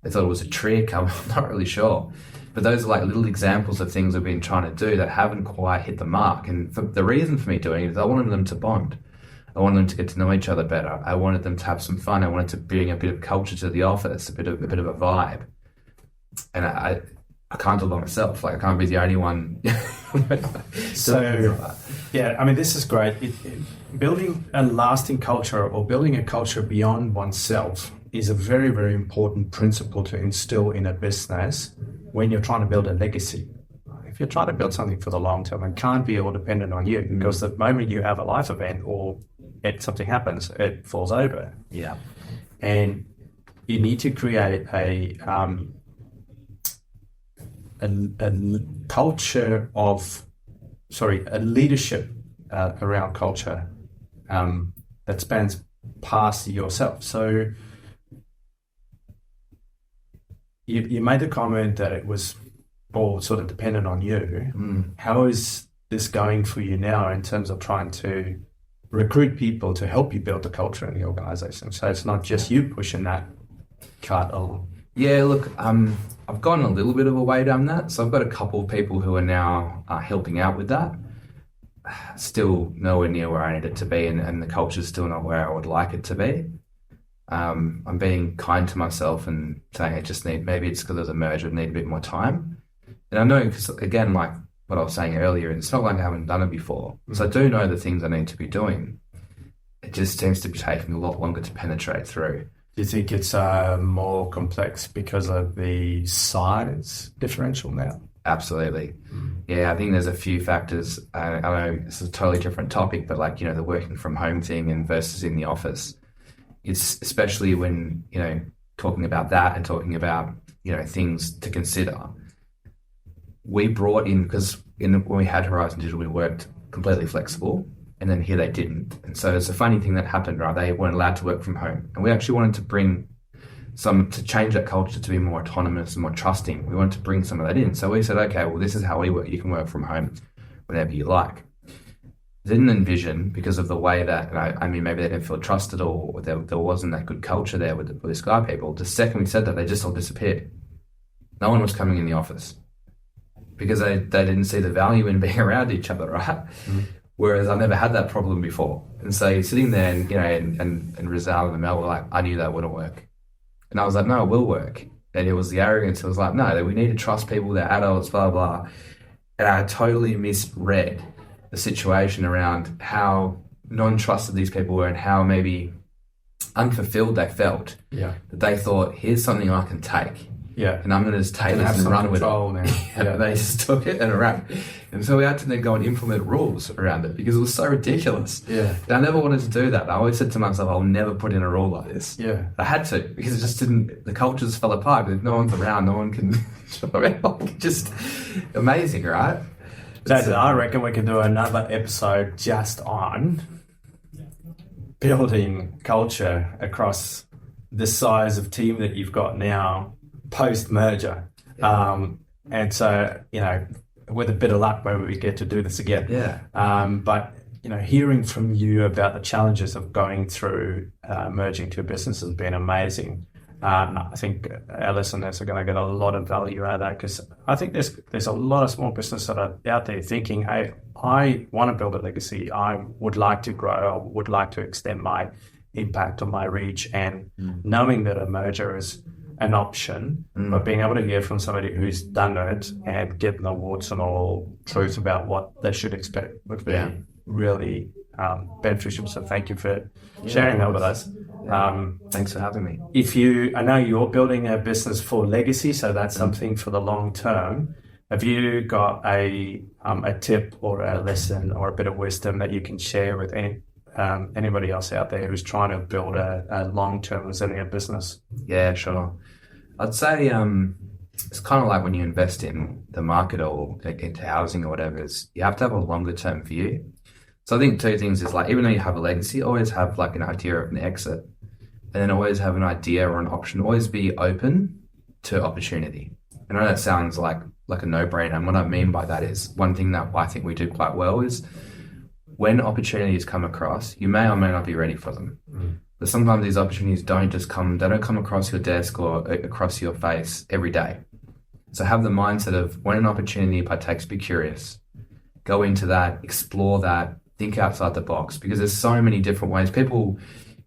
Speaker 3: they thought it was a trick. I'm not really sure. But those are like little examples of things we've been trying to do that haven't quite hit the mark. And the reason for me doing it is I wanted them to bond. I wanted them to get to know each other better. I wanted them to have some fun. I wanted to bring a bit of culture to the office, a bit of a vibe. And I can't do it by myself. Like, I can't be the only one.
Speaker 2: So, yeah, I mean, this is great. Building a lasting culture, or building a culture beyond oneself, is a very, very important principle to instill in a business when you're trying to build a legacy. If you're trying to build something for the long term, it can't be all dependent on you, because the moment you have a life event or something happens, it falls over.
Speaker 3: Yeah.
Speaker 2: And you need to create a culture of, a leadership around culture that spans past yourself. So you made the comment that it was all sort of dependent on you. How is this going for you now in terms of trying to recruit people to help you build the culture in the organization? So it's not just you pushing that cart along.
Speaker 3: Yeah, look, I've gone a little bit of a way down that. So I've got a couple of people who are now helping out with that. Still nowhere near where I need it to be, and the culture's still not where I would like it to be. I'm being kind to myself and saying maybe it's because of the merger, I need a bit more time. And I know, because again, like what I was saying earlier, it's not like I haven't done it before. So I do know the things I need to be doing. It just seems to be taking a lot longer to penetrate through.
Speaker 2: Do you think it's more complex because of the size differential now?
Speaker 3: Absolutely. Yeah, I think there's a few factors. I know this is a totally different topic, but like, the working from home thing and versus in the office. It's especially when, talking about that and talking about, things to consider. We brought in, because when we had Horizon Digital, we worked completely flexible, and then here they didn't. And so it's a funny thing that happened, right? They weren't allowed to work from home. And we actually wanted to to change that culture to be more autonomous and more trusting. We wanted to bring some of that in. So we said, okay, well, this is how we work. You can work from home whenever you like. Didn't envision, because of the way that, I mean, maybe they didn't feel trusted, or there wasn't that good culture there with the Sky people. The second we said that, they just all disappeared. No one was coming in the office because they didn't see the value in being around each other, right? Whereas I've never had that problem before. And so you're sitting there and Rizal and Mel were like, I knew that wouldn't work. And I was like, no, it will work. And it was the arrogance. It was like, no, we need to trust people. They're adults, blah, blah. And I totally misread the situation around how non-trusted these people were and how maybe unfulfilled they felt.
Speaker 2: Yeah.
Speaker 3: That they thought, here's something I can take.
Speaker 2: Yeah.
Speaker 3: And I'm going to just take this and run with it.
Speaker 2: Now.
Speaker 3: Yeah. They just took it and ran. And so we had to then go and implement rules around it because it was so ridiculous.
Speaker 2: Yeah.
Speaker 3: And I never wanted to do that. I always said to myself, I'll never put in a rule like this.
Speaker 2: Yeah.
Speaker 3: I had to, because it just didn't, the culture just fell apart. If no one's around, no one can, just amazing, right?
Speaker 2: So I reckon we can do another episode just on building culture across the size of team that you've got now post-merger.
Speaker 3: Yeah.
Speaker 2: And so, with a bit of luck, maybe we get to do this again.
Speaker 3: Yeah.
Speaker 2: But, hearing from you about the challenges of going through merging two businesses has been amazing. I think our listeners are going to get a lot of value out of that, because I think there's a lot of small businesses that are out there thinking, hey, I want to build a legacy. I would like to grow. I would like to extend my impact on my reach. And knowing that a merger is an option, but being able to hear from somebody who's done it and get the warts and all truth about what they should expect would be really beneficial. So thank you for sharing that with us.
Speaker 3: Thanks for having me.
Speaker 2: I know you're building a business for legacy, so that's something for the long term. Have you got a tip or a lesson or a bit of wisdom that you can share with anybody else out there who's trying to build a long-term resilient business?
Speaker 3: Yeah, sure. I'd say it's kind of like when you invest in the market or into housing or whatever, you have to have a longer term view. So I think two things is, like, even though you have a legacy, always have like an idea of an exit, and then always have an idea or an option. Always be open to opportunity. I know that sounds like a no-brainer, and what I mean by that is, one thing that I think we do quite well is when opportunities come across, you may or may not be ready for them. But sometimes these opportunities don't come across your desk or across your face every day. So have the mindset of when an opportunity partakes, be curious, go into that, explore that, think outside the box, because there's so many different ways. People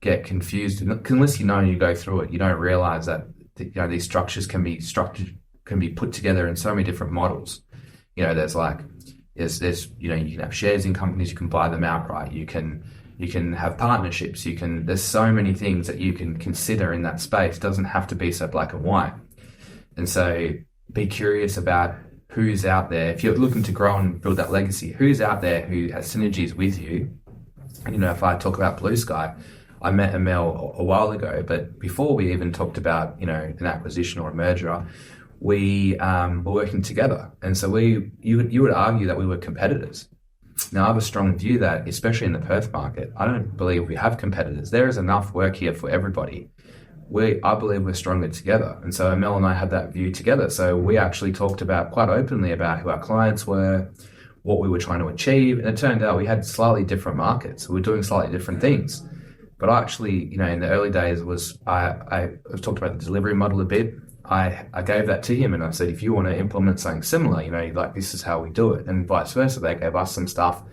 Speaker 3: get confused unless you go through it. You don't realize that these structures can be put together in so many different models. There's you can have shares in companies, you can buy them outright, you can have partnerships, there's so many things that you can consider in that space. It doesn't have to be so black and white. And so be curious about who's out there. If you're looking to grow and build that legacy, who's out there who has synergies with you. If I talk about Blue Sky, I met Emil a while ago, but before we even talked about, an acquisition or a merger, we were working together. And so you would argue that we were competitors. Now, I have a strong view that, especially in the Perth market, I don't believe we have competitors. There is enough work here for everybody. I believe we're stronger together. And so Mel and I had that view together. So we actually talked quite openly about who our clients were, what we were trying to achieve. And it turned out we had slightly different markets. We were doing slightly different things. But I actually, in the early days I talked about the delivery model a bit. I gave that to him and I said, if you want to implement something similar, this is how we do it. And vice versa, they gave us some stuff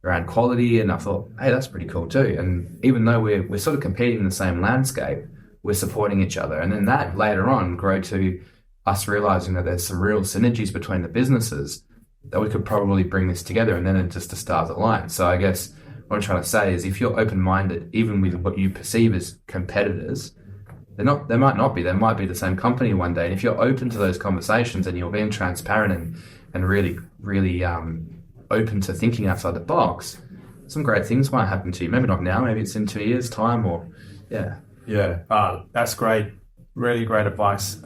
Speaker 3: around quality, and I thought, hey, that's pretty cool too. And even though we're sort of competing in the same landscape, we're supporting each other. And then that later on grew to us realizing that there's some real synergies between the businesses that we could probably bring this together, and then the stars align. So I guess what I'm trying to say is if you're open-minded, even with what you perceive as competitors, they might not be. They might be the same company one day. And if you're open to those conversations and you're being transparent and really, really open to thinking outside the box, some great things might happen to you. Maybe not now. Maybe it's in 2 years' time or, yeah.
Speaker 2: Yeah, that's great. Really great advice.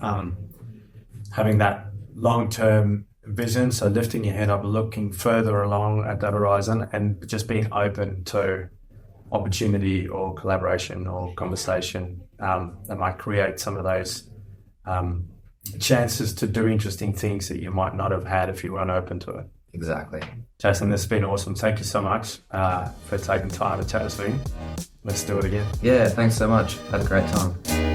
Speaker 2: Having that long-term vision, so lifting your head up, looking further along at that horizon, and just being open to opportunity or collaboration or conversation that might create some of those chances to do interesting things that you might not have had if you weren't open to it.
Speaker 3: Exactly.
Speaker 2: Jason, this has been awesome. Thank you so much for taking time to chat with me. Let's do it again.
Speaker 3: Yeah, thanks so much. Had a great time.